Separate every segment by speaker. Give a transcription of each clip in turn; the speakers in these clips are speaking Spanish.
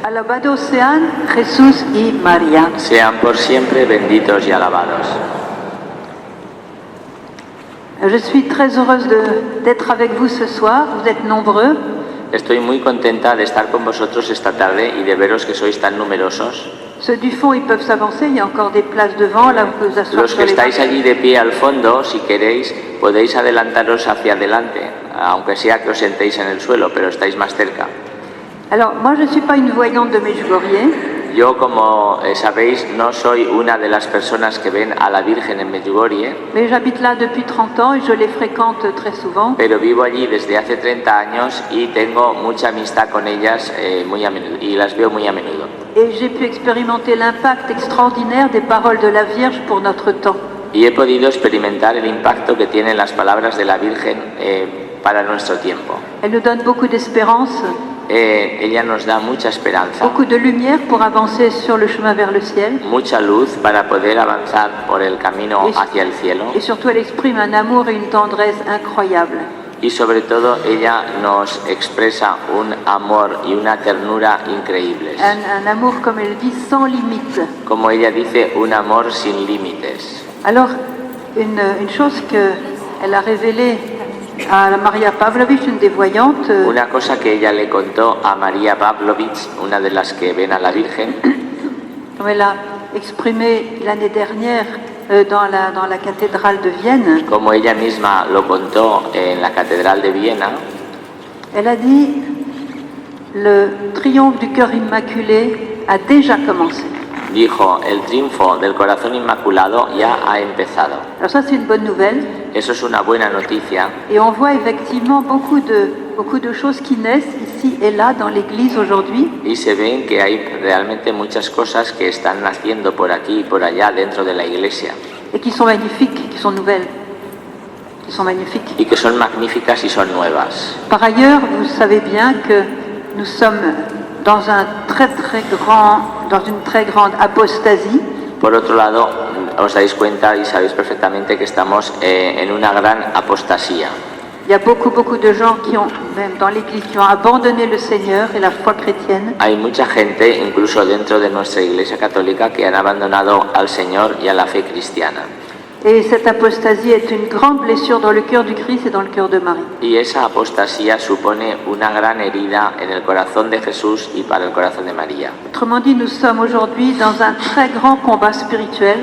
Speaker 1: Alabados sean Jesús y María.
Speaker 2: Sean por siempre benditos y alabados.
Speaker 1: Je suis très heureuse d'être avec vous ce soir. Vous êtes nombreux.
Speaker 2: Estoy muy contenta de estar con vosotros esta tarde y de veros que sois tan numerosos.
Speaker 1: Ceux du fond, ils peuvent s'avancer. Il y a encore des places devant. Là, vous pouvez vous asseoir
Speaker 2: Los
Speaker 1: sur
Speaker 2: que
Speaker 1: les
Speaker 2: estáis
Speaker 1: bancs.
Speaker 2: allí de pie al fondo, si queréis, podéis adelantaros hacia adelante, aunque sea que os sentéis en el suelo, pero estáis más cerca.
Speaker 1: Alors, moi, je ne suis pas une voyante de Medjugorje.
Speaker 2: Yo, como sabéis, no soy una de las personas que ven a la Virgen en Medjugorje,
Speaker 1: Mais j'habite là depuis 30 ans et je les fréquente très souvent.
Speaker 2: pero vivo allí desde hace 30 años y tengo mucha amistad con ellas muy a menudo, y las veo muy a menudo.
Speaker 1: Et j'ai pu expérimenter l'impact extraordinaire des paroles de la Vierge pour notre temps.
Speaker 2: Y he podido experimentar el impacto que tienen las palabras de la Virgen para nuestro tiempo.
Speaker 1: Elle nous donne beaucoup d'espérance,
Speaker 2: Ella nos da mucha esperanza,
Speaker 1: beaucoup de lumière pour avancer sur le chemin vers le ciel.
Speaker 2: mucha luz para poder avanzar por el camino hacia el cielo.
Speaker 1: Et surtout, elle exprime un amour et une tendresse incroyables.
Speaker 2: Y sobre todo ella nos expresa un amor y una ternura increíbles.
Speaker 1: Un amour, comme elle dit, sans limite.
Speaker 2: Como ella dice, un amor sin límites.
Speaker 1: Alors, une chose qu'elle a révélée à la Maria Pavlovich, une des voyantes,
Speaker 2: Una cosa que ella le contó a María Pavlovich, una de las que ven a la Virgen,
Speaker 1: comme elle a exprimé l'année dernière dans la cathédrale de Vienne,
Speaker 2: como ella misma lo contó en la Catedral de Viena,
Speaker 1: elle a dit le triomphe du cœur immaculé a déjà commencé.
Speaker 2: dijo, el triunfo del corazón inmaculado ya ha empezado.
Speaker 1: Alors ça, c'est une bonne nouvelle.
Speaker 2: Eso es una buena noticia.
Speaker 1: Et on voit effectivement beaucoup de choses qui naissent ici et là dans l'Église aujourd'hui.
Speaker 2: Y se ven que hay realmente muchas cosas que están naciendo por aquí y por allá dentro de la Iglesia.
Speaker 1: Et qui sont magnifiques, qui sont nouvelles, qui sont magnifiques.
Speaker 2: Y que son magníficas y son nuevas.
Speaker 1: Par ailleurs, vous savez bien que nous sommes dans une très grande apostasie.
Speaker 2: Por otro lado, os dais cuenta y sabéis perfectamente que estamos en una gran apostasía.
Speaker 1: Il y a beaucoup de gens qui ont, même dans l'Église, qui ont abandonné le Seigneur et la foi chrétienne.
Speaker 2: Hay mucha gente, incluso dentro de nuestra Iglesia Católica, que han abandonado al Señor y a la fe cristiana.
Speaker 1: Et cette apostasie est une grande blessure dans le cœur du Christ et dans le cœur de Marie.
Speaker 2: Y esa apostasía supone una gran herida en el corazón de Jesús y para el corazón de María.
Speaker 1: Autrement dit, nous sommes aujourd'hui dans un très grand combat spirituel.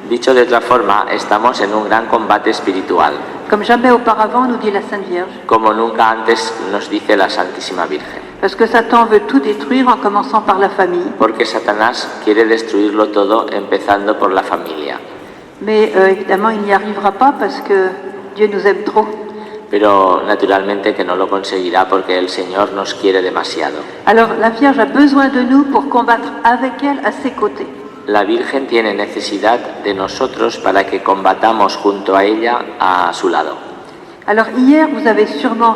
Speaker 2: Dicho de otra forma, estamos en un gran combate espiritual,
Speaker 1: Comme jamais auparavant, nous dit la Sainte Vierge.
Speaker 2: como nunca antes nos dice la Santísima Virgen.
Speaker 1: Parce que Satan veut tout détruire en commençant par la famille.
Speaker 2: Porque Satanás quiere destruirlo todo empezando por la familia.
Speaker 1: Mais évidemment, il n'y arrivera pas parce que Dieu nous aime trop.
Speaker 2: Pero naturalmente que no lo conseguirá porque el Señor nos quiere demasiado.
Speaker 1: Alors la Vierge a besoin de nous pour combattre avec elle à ses côtés.
Speaker 2: La Virgen tiene necesidad de nosotros para que combatamos junto a ella a su lado.
Speaker 1: Alors hier, vous avez sûrement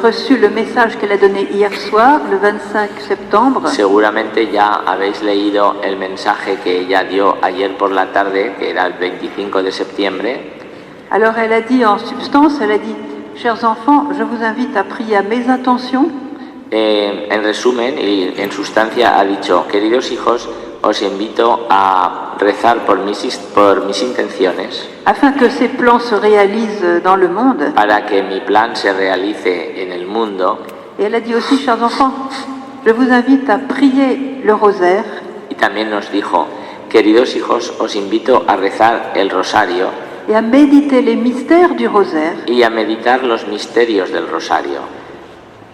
Speaker 1: reçu le message qu'elle a donné hier soir, le 25 septembre.
Speaker 2: Seguramente ya habéis leído el mensaje que ella dio ayer por la tarde, que era el 25 de septiembre.
Speaker 1: Alors elle a dit en substance, elle a dit, chers enfants, je vous invite à prier à mes intentions.
Speaker 2: En resumen y en sustancia ha dicho, queridos hijos, os invito a rezar por mis intenciones,
Speaker 1: afin que ces plans se réalisent dans le monde.
Speaker 2: para que mi plan se realice en el mundo.
Speaker 1: Et elle a dit aussi, chers enfants, je vous invite à prier le rosaire
Speaker 2: Y también nos dijo, queridos hijos, os invito a rezar el rosario
Speaker 1: et à méditer les mystères du rosaire.
Speaker 2: y a meditar los misterios del rosario.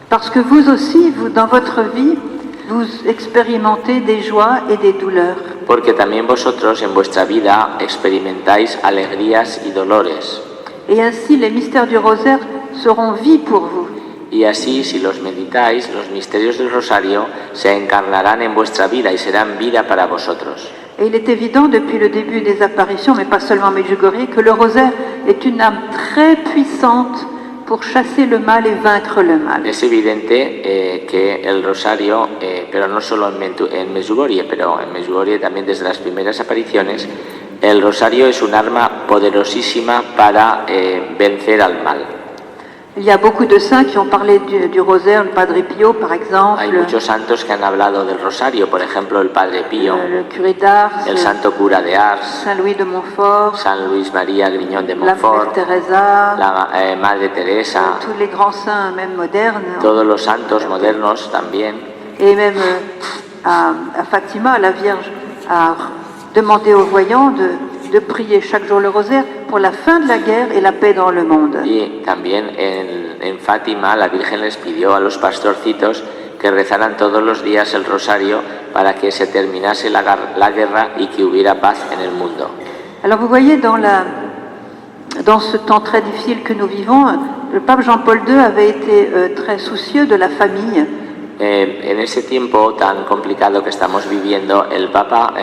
Speaker 1: Parce que vous aussi, dans votre vie, vous expérimentez des joies et des douleurs.
Speaker 2: Porque también vosotros en vuestra vida experimentáis alegrías y dolores.
Speaker 1: Et ainsi, les mystères du rosaire seront vie pour vous.
Speaker 2: Y así, si los meditáis, los misterios del rosario se encarnarán en vuestra vida y serán vida para vosotros.
Speaker 1: Et il est évident depuis le début des apparitions, mais pas seulement Medjugorje, que le rosaire est une âme très puissante pour chasser le mal et vaincre le mal.
Speaker 2: Es evidente que el rosario, pero no solo en Medjugorje, pero en Medjugorje también desde las primeras apariciones, el rosario es un arma poderosísima para vencer al mal.
Speaker 1: Il y a beaucoup de saints qui ont parlé du rosaire, le Padre Pio par exemple,
Speaker 2: Hay muchos santos que han hablado del rosario, por ejemplo el Padre Pío,
Speaker 1: le curé d'Ars,
Speaker 2: el Santo Cura de Ars,
Speaker 1: Saint Louis de Montfort,
Speaker 2: San Luis María Griñón de
Speaker 1: la Mère
Speaker 2: Montfort,
Speaker 1: Teresa,
Speaker 2: la Madre Teresa,
Speaker 1: tous les grands saints, même modernes,
Speaker 2: todos los santos modernos también.
Speaker 1: et même à Fatima, la Vierge a demandé aux voyants de prier chaque jour le rosaire pour la fin de la guerre et la paix dans le monde.
Speaker 2: Y también en Fátima la Virgen les pidió a los pastorcitos que rezaran todos los días el rosario para que se terminase la guerra y que hubiera paz en el mundo.
Speaker 1: Alors vous voyez, dans ce temps très difficile que nous vivons, le pape Jean-Paul II avait été très soucieux de la famille.
Speaker 2: En ese tiempo tan complicado que estamos viviendo, el Papa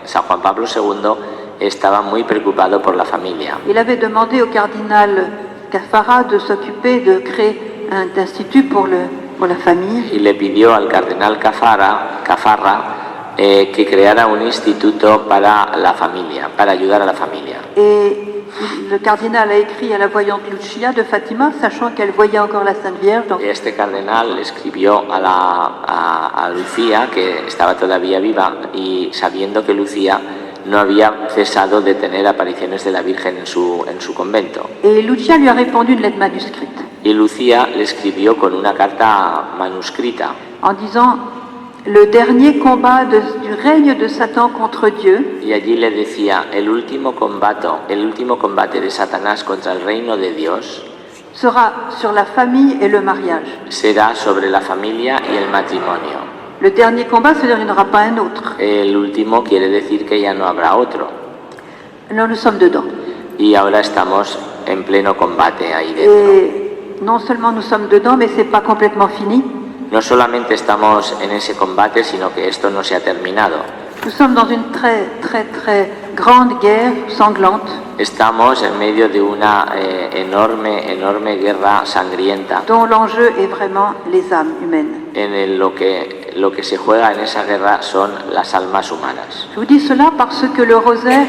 Speaker 2: San Juan Pablo II estaba muy preocupado por la familia.
Speaker 1: Il avait demandé au cardinal Caffarra de s'occuper de créer un institut pour la famille.
Speaker 2: Y le pidió al cardenal Caffarra que creara un instituto para la familia, para ayudar a la familia.
Speaker 1: Et le cardinal a écrit à la voyante Lucia de Fatima, sachant qu'elle voyait encore la Sainte Vierge. Donc,
Speaker 2: Este cardenal le escribió a Lucía, que estaba todavía viva, y sabiendo que Lucía no había cesado de tener apariciones de la Virgen en su convento.
Speaker 1: et Lucia lui a répondu une lettre manuscrite
Speaker 2: Y Lucía le escribió con una carta manuscrita,
Speaker 1: en disant le dernier combat du règne de Satan contre Dieu
Speaker 2: y allí le decía: el último combate de Satanás contra el reino de Dios
Speaker 1: sera sur la famille et le mariage.
Speaker 2: será sobre la familia y el matrimonio.
Speaker 1: Le dernier combat, c'est-à-dire qu'il n'y en aura pas un autre.
Speaker 2: El último quiere decir que ya no habrá otro.
Speaker 1: Alors nous sommes dedans.
Speaker 2: Y ahora estamos en pleno combate ahí dentro.
Speaker 1: Et non seulement nous sommes dedans, mais c'est pas complètement fini.
Speaker 2: No solamente estamos en ese combate, sino que esto no se ha terminado.
Speaker 1: Nous sommes dans une très grande guerre sanglante
Speaker 2: Estamos en medio de una enorme guerra sangrienta,
Speaker 1: dont l'enjeu est vraiment les âmes humaines.
Speaker 2: lo que se juega en esa guerra son las almas humanas.
Speaker 1: Je vous dis cela parce que le rosaire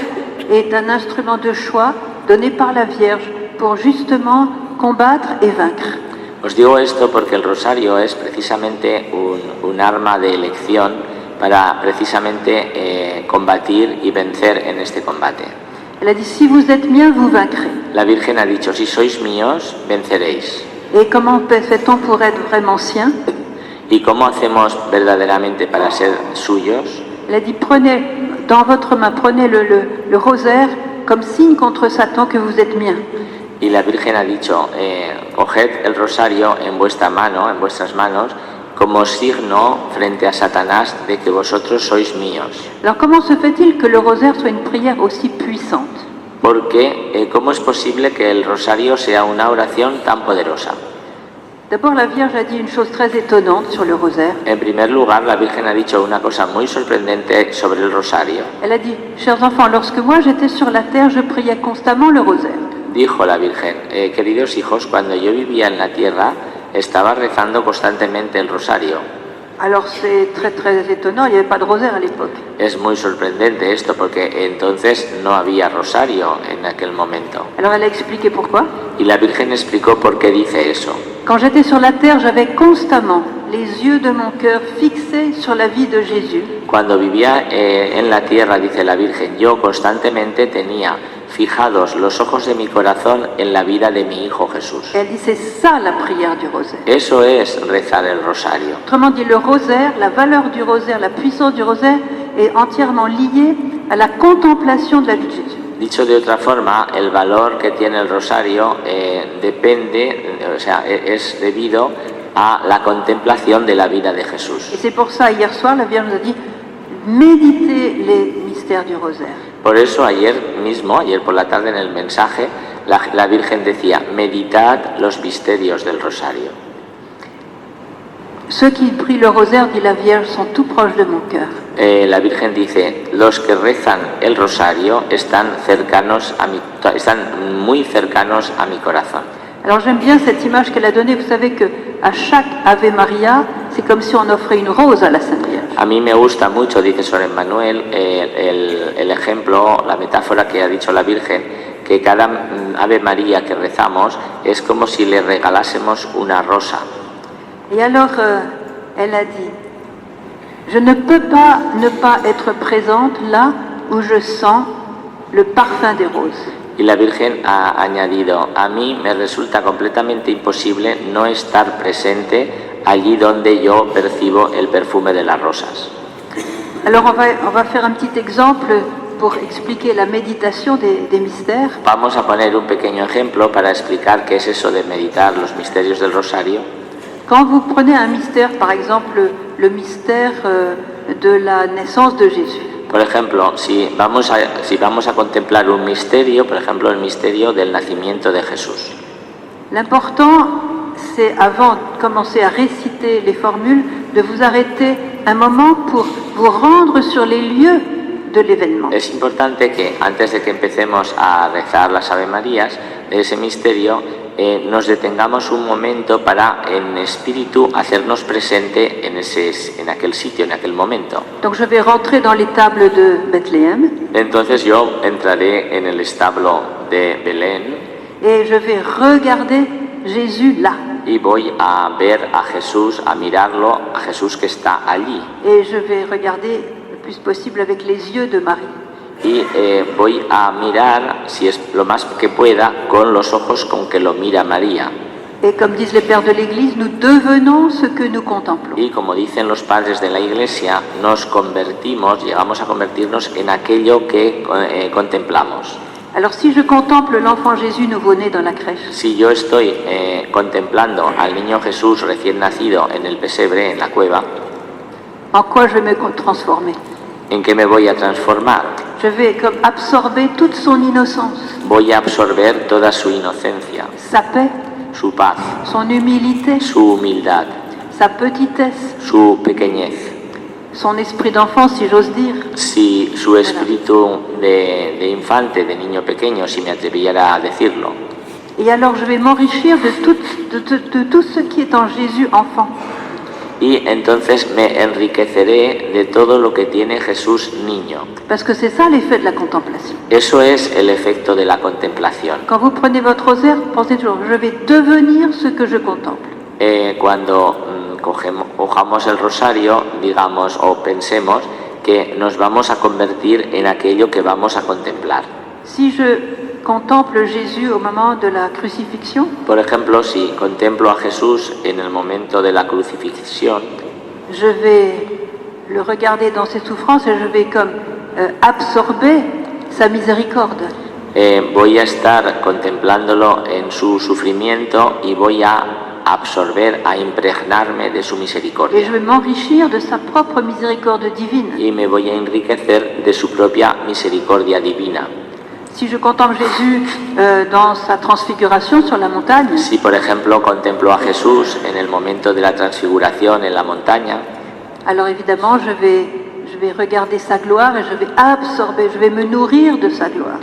Speaker 1: est un instrument de choix donné par la Vierge pour justement combattre et vaincre.
Speaker 2: Os digo esto porque el rosario es precisamente un arma de elección para precisamente combatir y vencer en este combate.
Speaker 1: Elle a dit si vous êtes mien, vous vaincrez.
Speaker 2: La Virgen ha dicho: si sois míos, venceréis.
Speaker 1: Et comment fait-on pour être vraiment sien?
Speaker 2: ¿Y cómo hacemos verdaderamente para ser suyos?
Speaker 1: Elle a dit prenez dans votre main, prenez le rosaire comme signe contre Satan que vous êtes mien.
Speaker 2: Y la Virgen ha dicho: coged el rosario en vuestras manos, como signo frente a Satanás de que vosotros sois míos.
Speaker 1: Alors comment se fait-il que le rosaire soit une prière aussi puissante?
Speaker 2: Porque, ¿cómo es posible que el rosario sea una oración tan poderosa?
Speaker 1: D'abord, la Vierge a dit une chose très étonnante sur le rosaire.
Speaker 2: En primer lugar, la Virgen ha dicho una cosa muy sorprendente sobre el rosario.
Speaker 1: Elle a dit, chers enfants, lorsque moi j'étais sur la terre, je priais constamment le rosaire.
Speaker 2: Dijo la Virgen: queridos hijos, cuando yo vivía en la tierra, estaba rezando constantemente el rosario.
Speaker 1: Alors c'est très étonnant, il n'y avait pas de rosaire à l'époque.
Speaker 2: Es muy sorprendente esto porque entonces no había rosario en aquel momento.
Speaker 1: Alors elle a expliqué pourquoi.
Speaker 2: Y la Virgen explicó por qué dice eso.
Speaker 1: Quand j'étais sur la terre, j'avais constamment les yeux de mon cœur fixés sur la vie de Jésus.
Speaker 2: Cuando vivía en la tierra, dice la Virgen, yo constantemente tenía fijados los ojos de mi corazón en la vida de mi Hijo Jesús.
Speaker 1: Elle dit c'est ça la prière du rosaire.
Speaker 2: Eso es rezar el rosario.
Speaker 1: Autrement dit, le rosaire, la valeur du rosaire, la puissance du rosaire est entièrement liée à la contemplation de la vie de Jésus.
Speaker 2: Dicho de otra forma, el valor que tiene el rosario es debido a la contemplación de la vida de Jesús.
Speaker 1: Et c'est pour ça, hier soir, la Vierge nous a dit méditez les mystères du rosaire.
Speaker 2: Por eso ayer por la tarde en el mensaje, la Virgen decía: meditad los misterios del rosario.
Speaker 1: Ceux qui prient le rosaire, dit la Vierge, sont tout proches de mon cœur.
Speaker 2: La Virgen dice: los que rezan el rosario están muy cercanos a mi corazón.
Speaker 1: Alors j'aime bien cette image qu'elle a donnée. Vous savez que à chaque Ave Maria, c'est comme si on offrait une rose à la Sainte Vierge.
Speaker 2: A mí me gusta mucho, dice Sor Emmanuel, el ejemplo, la metáfora que ha dicho la Virgen, que cada Ave María que rezamos es como si le regalásemos una rosa.
Speaker 1: Et alors, elle a dit, je ne peux pas ne pas être présente là où je sens le parfum des roses.
Speaker 2: Y la Virgen ha añadido, a mí me resulta completamente imposible no estar presente allí donde yo percibo el perfume de las rosas.
Speaker 1: Alors on va faire un petit exemple pour expliquer la méditation des mystères.
Speaker 2: Vamos a poner un pequeño ejemplo para explicar qué es eso de meditar los misterios del rosario.
Speaker 1: Quand vous prenez un mystère, par exemple le mystère de la naissance de Jésus,
Speaker 2: Por ejemplo, si vamos a contemplar un misterio, por ejemplo, el misterio del nacimiento de Jesús.
Speaker 1: l'important c'est, avant de commencer à réciter les formules, de vous arrêter un moment pour vous rendre sur les lieux de l'événement.
Speaker 2: Es importante que antes de que empecemos a rezar las Ave Marías de ese misterio, nos detengamos un momento para en espíritu hacernos presente en aquel sitio, en aquel momento.
Speaker 1: Donc je vais rentrer dans l'étable de Bethléem
Speaker 2: Entonces yo entraré en el establo de Belén
Speaker 1: et je vais regarder Jésus là.
Speaker 2: y voy a ver a Jesús, a mirarlo, a Jesús que está allí.
Speaker 1: Et je vais regarder le plus possible avec les yeux de Marie.
Speaker 2: Y voy a mirar, si es lo más que pueda, con los ojos con que lo mira María.
Speaker 1: Et comme disent les pères de l'Église, nous devenons ce que nous contemplons.
Speaker 2: Y como dicen los padres de la Iglesia, nos convertimos, llegamos a convertirnos en aquello que contemplamos.
Speaker 1: Alors si je contemple l'enfant Jésus nouveau-né dans la crèche,
Speaker 2: Si yo estoy contemplando al niño Jesús recién nacido en el pesebre, en la cueva,
Speaker 1: en quoi je vais me transformer?
Speaker 2: ¿en qué me voy a transformar?
Speaker 1: Je vais comme absorber toute son innocence,
Speaker 2: Voy a absorber toda su inocencia,
Speaker 1: sa paix,
Speaker 2: su paz,
Speaker 1: son humilité,
Speaker 2: su humildad,
Speaker 1: sa petitesse,
Speaker 2: su pequeñez,
Speaker 1: son esprit d'enfant, si j'ose dire.
Speaker 2: si su espíritu de infante, de niño pequeño, si me atreviera a decirlo.
Speaker 1: Et alors je vais m'enrichir de tout ce qui est en Jésus enfant.
Speaker 2: Y entonces me enriqueceré de todo lo que tiene Jesús niño.
Speaker 1: Parce que c'est ça l'effet de la contemplation.
Speaker 2: Eso es el efecto de la contemplación.
Speaker 1: Quand vous prenez votre rosaire, pensez toujours, je vais devenir ce que je contemple.
Speaker 2: Cuando cojamos el rosario, digamos o pensemos que nos vamos a convertir en aquello que vamos a contemplar.
Speaker 1: Si je contemple Jésus au moment de la crucifixion,
Speaker 2: Por ejemplo, si contemplo a Jesús en el momento de la crucifixión,
Speaker 1: je vais le regarder dans ses souffrances et je vais comme absorber sa miséricorde.
Speaker 2: voy a estar contemplándolo en su sufrimiento y voy a absorber, a impregnarme de su
Speaker 1: Et je
Speaker 2: misericordia.
Speaker 1: vais m'enrichir de sa propre miséricorde divine.
Speaker 2: Y me voy a enriquecer de su propia misericordia divina.
Speaker 1: Si je contemple Jésus dans sa transfiguration sur la montagne,
Speaker 2: Si, por ejemplo, contemplo a Jesús en el momento de la transfiguración en la montaña,
Speaker 1: alors évidemment je vais regarder sa gloire et je vais absorber, je vais me nourrir de sa gloire.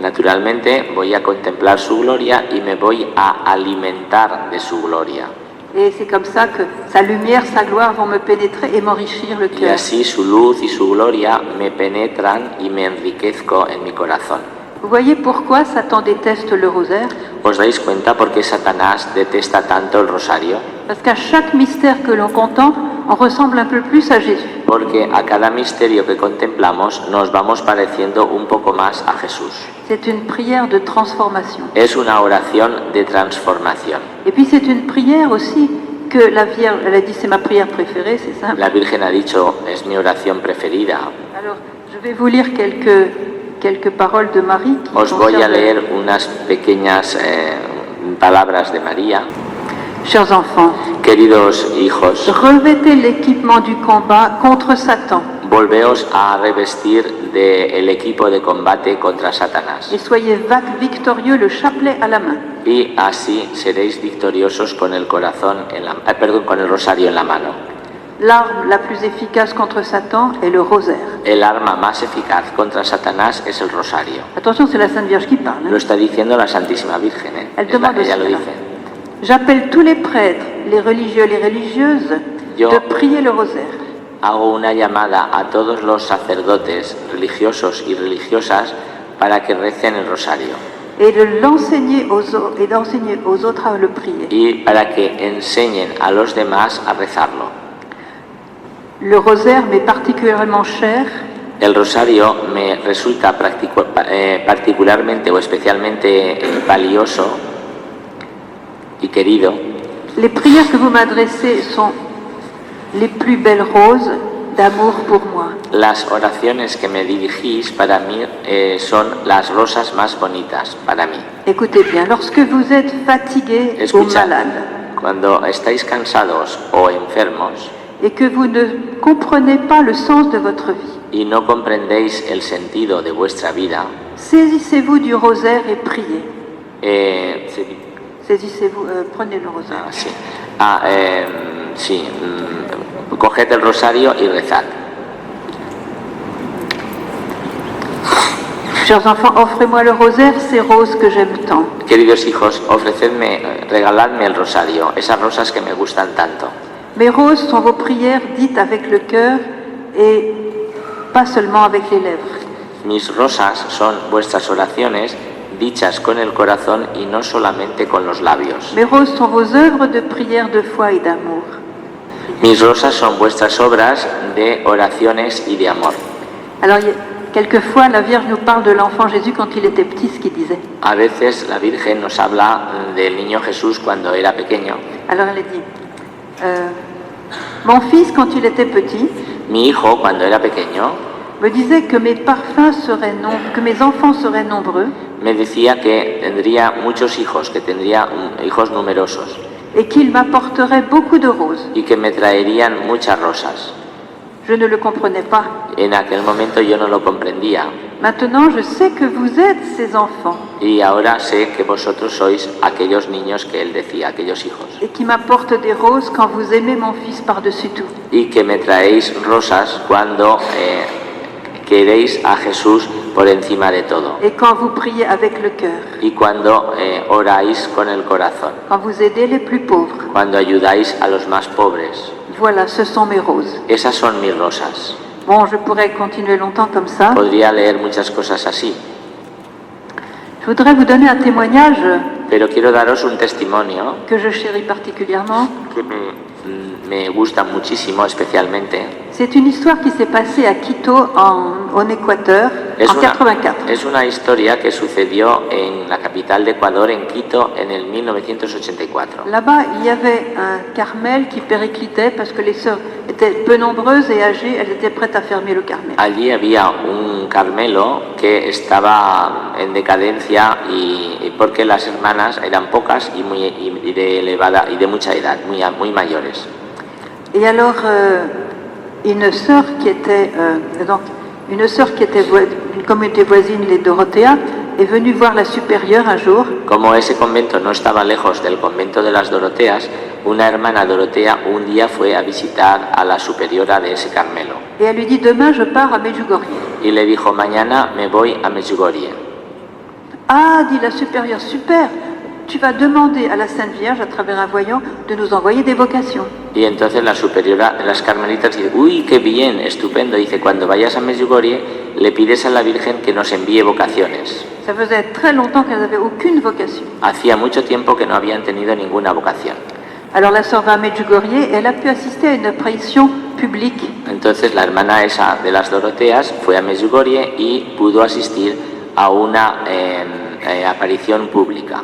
Speaker 2: naturalmente voy a contemplar su gloria y me voy a alimentar de su gloria.
Speaker 1: Et c'est comme ça que sa lumière, sa gloire vont me pénétrer et m'enrichir le
Speaker 2: Y
Speaker 1: cœur.
Speaker 2: así su luz y su gloria me penetran y me enriquezco en mi corazón.
Speaker 1: Vous voyez pourquoi Satan déteste le rosaire?
Speaker 2: ¿Os dais cuenta por qué Satanás detesta tanto el rosario?
Speaker 1: Parce qu'à chaque mystère que l'on contemple, on ressemble un peu plus à Jésus.
Speaker 2: Porque a cada misterio que contemplamos nos vamos pareciendo un poco más a Jesús.
Speaker 1: C'est une prière de transformation.
Speaker 2: Es una oración de transformación.
Speaker 1: Et puis c'est une prière aussi que la Vierge, elle a dit c'est ma prière préférée, c'est simple.
Speaker 2: La Virgen ha dicho, es mi oración preferida.
Speaker 1: Alors je vais vous lire quelques paroles de Marie qui
Speaker 2: Os voy a
Speaker 1: concernent-
Speaker 2: leer unas pequeñas palabras de María.
Speaker 1: Chers enfants,
Speaker 2: Queridos hijos,
Speaker 1: revêtez l'équipement du combat contre Satan
Speaker 2: volveos a revestir del equipo de combate contra Satanás.
Speaker 1: et soyez victorieux le chapelet à la main.
Speaker 2: Y así seréis victoriosos con el corazón con el rosario en la mano.
Speaker 1: L'arme la plus efficace contre Satan est le rosaire.
Speaker 2: El arma más eficaz contra Satanás es el rosario.
Speaker 1: Attention, c'est la Sainte Vierge qui parle.
Speaker 2: Lo está diciendo la Santísima Virgen, ¿eh?
Speaker 1: Elle demande
Speaker 2: Ella lo
Speaker 1: aussi.
Speaker 2: dice.
Speaker 1: J'appelle tous les prêtres, les religieux, les religieuses,
Speaker 2: Yo-
Speaker 1: de prier le rosaire.
Speaker 2: Hago una llamada a todos los sacerdotes religiosos y religiosas para que recen el rosario
Speaker 1: et d'enseigner aux autres à le prier.
Speaker 2: y para que enseñen a los demás a rezarlo.
Speaker 1: Le rosaire m'est particulièrement cher
Speaker 2: El rosario me resulta particularmente o especialmente valioso y querido.
Speaker 1: Les prières que vous m'adressez sont les plus belles roses d'amour pour moi.
Speaker 2: Las oraciones que me dirigís para mí son las rosas más bonitas para mí.
Speaker 1: Écoutez bien, lorsque vous êtes fatigué ou
Speaker 2: Escuchad,
Speaker 1: malade
Speaker 2: cuando estáis cansados o enfermos
Speaker 1: et que vous ne comprenez pas le sens de votre vie,
Speaker 2: y no comprendéis el sentido de vuestra vida,
Speaker 1: saisissez-vous du rosaire et priez. Saisissez-vous, prenez le rosaire.
Speaker 2: Coged el rosario y rezad.
Speaker 1: Chers enfants, offrez-moi le rosaire, ces roses que j'aime tant.
Speaker 2: Queridos hijos, regaladme el rosario, esas rosas que me gustan tanto.
Speaker 1: Mes roses sont vos prières dites avec le cœur et pas seulement avec les lèvres.
Speaker 2: Mis rosas son vuestras oraciones dichas con el corazón y no solamente con los labios.
Speaker 1: Mes roses sont vos œuvres de prière, de foi et d'amour.
Speaker 2: Mis rosas son vuestras obras de oraciones y de amor.
Speaker 1: Alors, quelquefois, la Vierge nous parle de l'enfant Jésus quand il était petit, ce qu'il disait.
Speaker 2: A veces la Virgen nos habla del niño Jesús cuando era pequeño.
Speaker 1: Alors, elle a dit, mon fils, quand il était petit,
Speaker 2: Mi hijo, cuando era pequeño,
Speaker 1: me disait que mes que mes enfants seraient nombreux
Speaker 2: me decía que tendría muchos hijos, que tendría hijos numerosos
Speaker 1: et qu'il m'apporterait beaucoup de roses.
Speaker 2: y que me traerían muchas rosas.
Speaker 1: Je ne le comprenais pas.
Speaker 2: En aquel momento yo no lo comprendía
Speaker 1: Maintenant, je sais que vous êtes ces enfants
Speaker 2: y ahora sé que vosotros sois aquellos niños que él decía, aquellos hijos,
Speaker 1: et qui m'apportent des roses quand vous aimez mon fils par-dessus tout.
Speaker 2: y que me traéis rosas cuando queréis a Jesús por encima de todo
Speaker 1: Et quand vous priez avec le cœur,
Speaker 2: y cuando oráis con el corazón,
Speaker 1: quand vous aidez les plus pauvres.
Speaker 2: cuando ayudáis a los más pobres.
Speaker 1: Voilà, ce sont mes roses.
Speaker 2: Esas son mis rosas.
Speaker 1: Bon, je pourrais continuer longtemps comme ça.
Speaker 2: Podría leer muchas cosas así,
Speaker 1: Je voudrais vous donner un témoignage
Speaker 2: pero quiero daros un testimonio
Speaker 1: que je chéris particulièrement.
Speaker 2: que me gusta muchísimo, especialmente.
Speaker 1: C'est une histoire qui s'est passée à Quito, en Équateur, en 84.
Speaker 2: Es una historia que sucedió en la capital de Ecuador, en Quito, en el 1984.
Speaker 1: Là-bas, il y avait un Carmel qui périclitait parce que les sœurs étaient peu nombreuses et âgées, elles étaient prêtes à fermer le Carmel.
Speaker 2: Allí había un Carmelo que estaba en decadencia y porque las hermanas eran pocas y de elevada y de mucha edad, muy mayores.
Speaker 1: Et alors, une sœur qui était une communauté voisine, les Dorothea, est venue voir la supérieure un jour.
Speaker 2: Como ese convento no estaba lejos del convento de las Doroteas, una hermana Dorotea un día fue a visitar a la superiora de ese Carmelo.
Speaker 1: Et elle lui dit, demain je pars à Medjugorje.
Speaker 2: Y le dijo, mañana me voy a Medjugorje.
Speaker 1: Ah, dit la supérieure, super, tu vas demander à la Sainte Vierge, à travers un voyant, de nous envoyer des vocations.
Speaker 2: Y entonces la superiora de las carmelitas dice, uy, qué bien, estupendo. Dice, cuando vayas a Medjugorje, le pides a la Virgen que nos envíe vocaciones.
Speaker 1: Ça faisait très longtemps qu'elles n'avaient aucune vocation.
Speaker 2: Hacía mucho tiempo que no habían tenido ninguna vocación.
Speaker 1: Alors la sœur va à Medjugorje et elle a pu assister à une apparition publique.
Speaker 2: Entonces la hermana esa de las Doroteas fue a Medjugorje y pudo asistir a una aparición pública.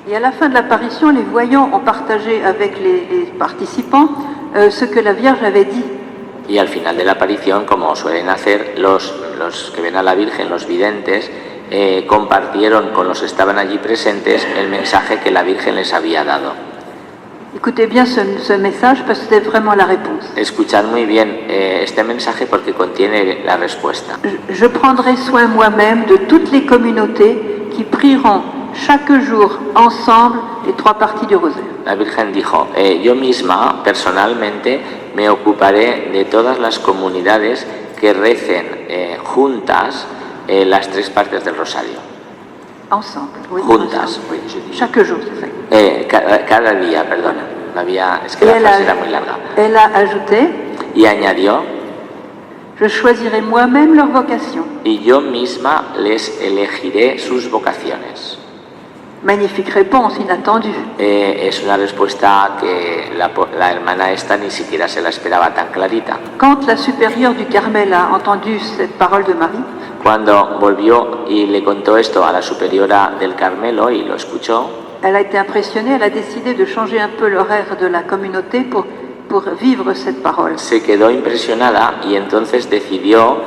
Speaker 1: Et à la fin de l'apparition, les voyants ont partagé avec les participants ce que la Vierge avait dit.
Speaker 2: Y al final de la aparición, como suelen hacer los que ven a la Virgen, los videntes, compartieron con los que estaban allí presentes el mensaje que la Virgen les había dado.
Speaker 1: Écoutez bien ce message parce que c'est vraiment la réponse.
Speaker 2: Escuchad muy bien este mensaje porque contiene la respuesta.
Speaker 1: Je prendrai soin moi-même de toutes les communautés qui prieront chaque jour ensemble les 3 parties du rosaire.
Speaker 2: La Virgen dijo, yo misma personalmente me ocuparé de todas las comunidades que recen juntas las 3 partes del rosario.
Speaker 1: Ensemble, oui.
Speaker 2: Juntas.
Speaker 1: Ensemble, oui. Chaque jour, c'est ça.
Speaker 2: Cada día, perdona. Es que la frase era muy larga.
Speaker 1: Elle a ajouté,
Speaker 2: Y añadió,
Speaker 1: Je choisirai moi-même leur vocation.
Speaker 2: y yo misma les elegiré sus vocaciones.
Speaker 1: Magnifique réponse inattendue.
Speaker 2: Es una respuesta que la hermana esta ni siquiera se la esperaba tan clarita.
Speaker 1: Quand la supérieure du Carmel a entendu cette parole de Marie,
Speaker 2: Cuando volvió y le contó esto a la superiora del Carmelo y lo escuchó,
Speaker 1: elle a été impressionnée, elle a décidé de changer un peu l'horaire de la communauté pour vivre cette parole.
Speaker 2: se quedó impresionada y entonces decidió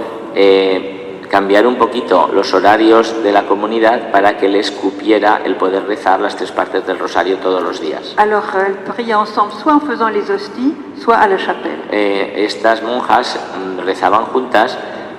Speaker 2: cambiar un poquito los horarios de la comunidad para que les cupiera el poder rezar las 3 partes del rosario todos los días.
Speaker 1: Alors elles priaient ensemble, soit en faisant les hosties, soit à la chapelle.
Speaker 2: Estas monjas rezaban juntas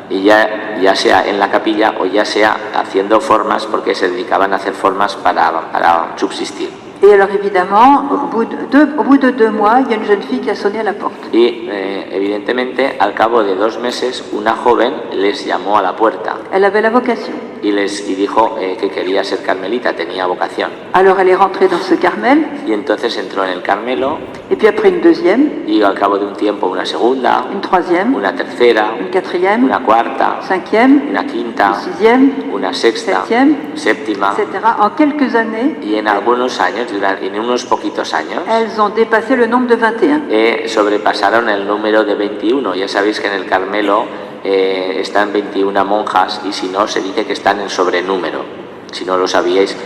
Speaker 2: y ya sea en la capilla o ya sea haciendo formas, porque se dedicaban a hacer formas para subsistir.
Speaker 1: Et alors évidemment, au bout de 2 mois, il y a une jeune fille qui a sonné à la porte.
Speaker 2: Y evidentemente al cabo de 2 meses una joven les llamó a la puerta
Speaker 1: Elle avait la vocation.
Speaker 2: y dijo que quería ser carmelita, tenía vocación.
Speaker 1: Alors elle est rentrée dans ce Carmel,
Speaker 2: Y entonces entró en el Carmelo
Speaker 1: et puis après une deuxième,
Speaker 2: y al cabo de un tiempo una segunda,
Speaker 1: une troisième,
Speaker 2: una tercera,
Speaker 1: une quatrième,
Speaker 2: una cuarta,
Speaker 1: cinquième,
Speaker 2: una quinta,
Speaker 1: une sixième,
Speaker 2: una sexta,
Speaker 1: septième,
Speaker 2: séptima.
Speaker 1: etc. En quelques années,
Speaker 2: Y en algunos años, en unos poquitos años,
Speaker 1: elles ont dépassé le nombre de 21.
Speaker 2: sobrepasaron el número de 21. Ya sabéis que en el Carmelo están 21 monjas y si no, se dice que están en sobrenúmero. Si no lo sabíais,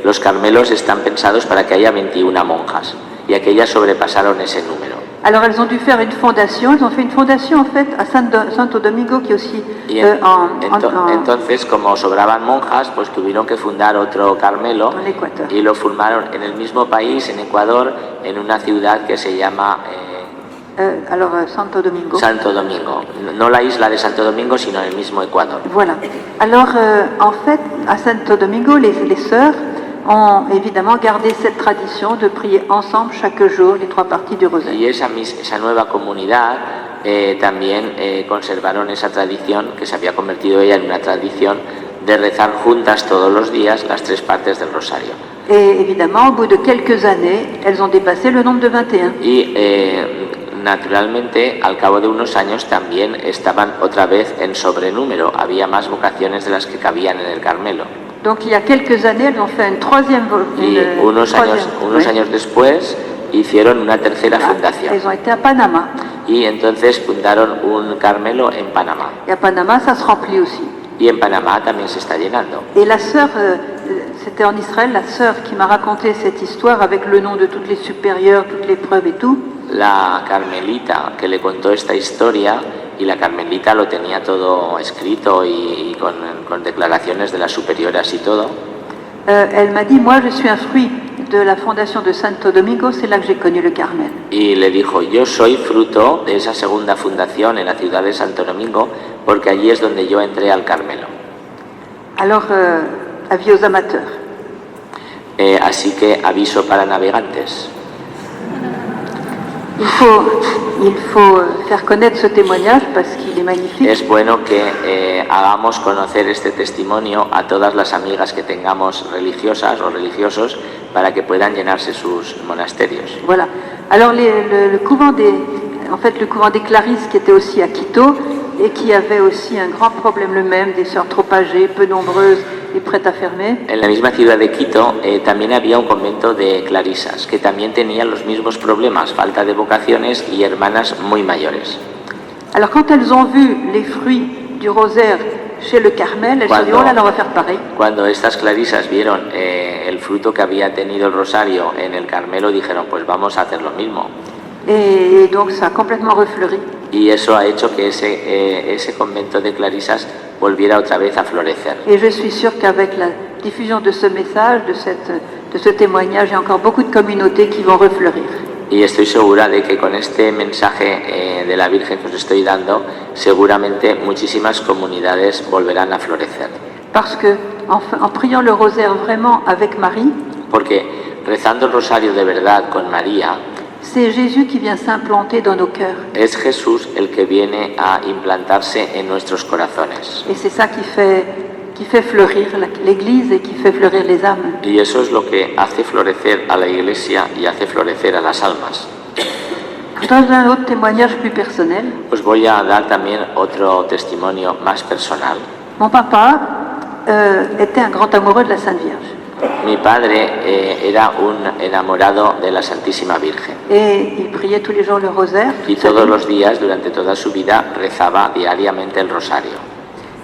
Speaker 2: los Carmelos están pensados para que haya 21 monjas y aquellas sobrepasaron ese número.
Speaker 1: Alors elles ont dû faire une fondation, elles ont fait une fondation en fait à Santo Domingo qui est aussi
Speaker 2: Y entonces, como sobraban monjas, pues tuvieron que fundar otro Carmelo
Speaker 1: en Équateur.
Speaker 2: y lo formaron en el mismo país, en Ecuador, en una ciudad que se llama
Speaker 1: Santo Domingo.
Speaker 2: Santo Domingo. No la isla de Santo Domingo, sino el mismo Ecuador.
Speaker 1: Voilà. Alors en fait, à Santo Domingo, les sœurs ont évidemment gardé cette tradition de prier ensemble chaque jour les 3 parties du rosaire.
Speaker 2: Y esa nueva comunidad también conservaron esa tradición, que se había convertido ella en una tradición de rezar juntas todos los días las 3 partes del rosario.
Speaker 1: Et évidemment, au bout de quelques années, elles ont dépassé le nombre de 21.
Speaker 2: Y naturalmente, al cabo de unos años también estaban otra vez en sobrenúmero. Había más vocaciones de las que cabían en el Carmelo.
Speaker 1: Donc il y a quelques années, elles ont fait une troisième.
Speaker 2: Y unos años después hicieron una tercera fundación.
Speaker 1: Elles ont été à Panama.
Speaker 2: Y entonces fundaron un Carmelo en Panamá.
Speaker 1: Et à Panama, ça se remplit aussi.
Speaker 2: Y en Panamá también se está llenando.
Speaker 1: Et la sœur, c'était en Israël, la sœur qui m'a raconté cette histoire avec le nom de toutes les supérieures, toutes les preuves et tout.
Speaker 2: La carmelita que le contó esta historia, y la carmelita lo tenía todo escrito y con declaraciones de las superioras y todo.
Speaker 1: Elle m'a dit, moi je suis un fruit de la fondation de Santo Domingo, c'est là que j'ai connu le Carmel.
Speaker 2: Y le dijo, yo soy fruto de esa segunda fundación en la ciudad de Santo Domingo, porque allí es donde yo entré al Carmelo.
Speaker 1: Alors, avis aux amateurs.
Speaker 2: Así que aviso para navegantes.
Speaker 1: Il faut faire connaître ce témoignage parce qu'il est magnifique.
Speaker 2: Es bueno que hagamos conocer este testimonio a todas las amigas que tengamos religiosas o religiosos para que puedan llenarse sus monasterios.
Speaker 1: Voilà. Alors le couvent des Clarisses qui était aussi à Quito et qui avait aussi un grand problème le même, des sœurs trop âgées, peu nombreuses et prêtes à fermer.
Speaker 2: En la misma ciudad de Quito también había un convento de clarisas que también tenían los mismos problemas, falta de vocaciones y hermanas muy mayores.
Speaker 1: Alors quand elles ont vu les fruits du rosaire chez le Carmel, elles se sont dit, oh là là, on va faire pareil.
Speaker 2: Cuando estas clarisas vieron el fruto que había tenido el rosario en el Carmelo, dijeron, pues vamos a hacer lo mismo.
Speaker 1: Et donc ça a complètement refleuri.
Speaker 2: Y eso ha hecho que ese convento de clarisas volviera otra vez a florecer.
Speaker 1: Et je suis sûre qu'avec la diffusion de ce message, de ce témoignage, il y a encore beaucoup de communautés qui vont refleurir.
Speaker 2: Y estoy segura de que con este mensaje de la Virgen que os estoy dando, seguramente muchísimas comunidades volverán a florecer.
Speaker 1: Parce que en priant le rosaire vraiment avec Marie,
Speaker 2: porque rezando el rosario de verdad con María,
Speaker 1: c'est Jésus qui vient s'implanter dans nos cœurs.
Speaker 2: Es Jesús el que viene a implantarse en nuestros corazones.
Speaker 1: Et c'est ça qui fait fleurir l'Église et qui fait fleurir les âmes.
Speaker 2: Y eso es lo que hace florecer a la Iglesia y hace florecer a las almas.
Speaker 1: Je donne un autre témoignage plus personnel.
Speaker 2: Os voy a dar también otro testimonio más personal.
Speaker 1: Mon papa était un grand amoureux de la Sainte Vierge.
Speaker 2: Mi padre era un enamorado de la Santísima Virgen
Speaker 1: Et il priait tous les jours le rosaire.
Speaker 2: y todos los días, durante toda su vida, rezaba diariamente el rosario.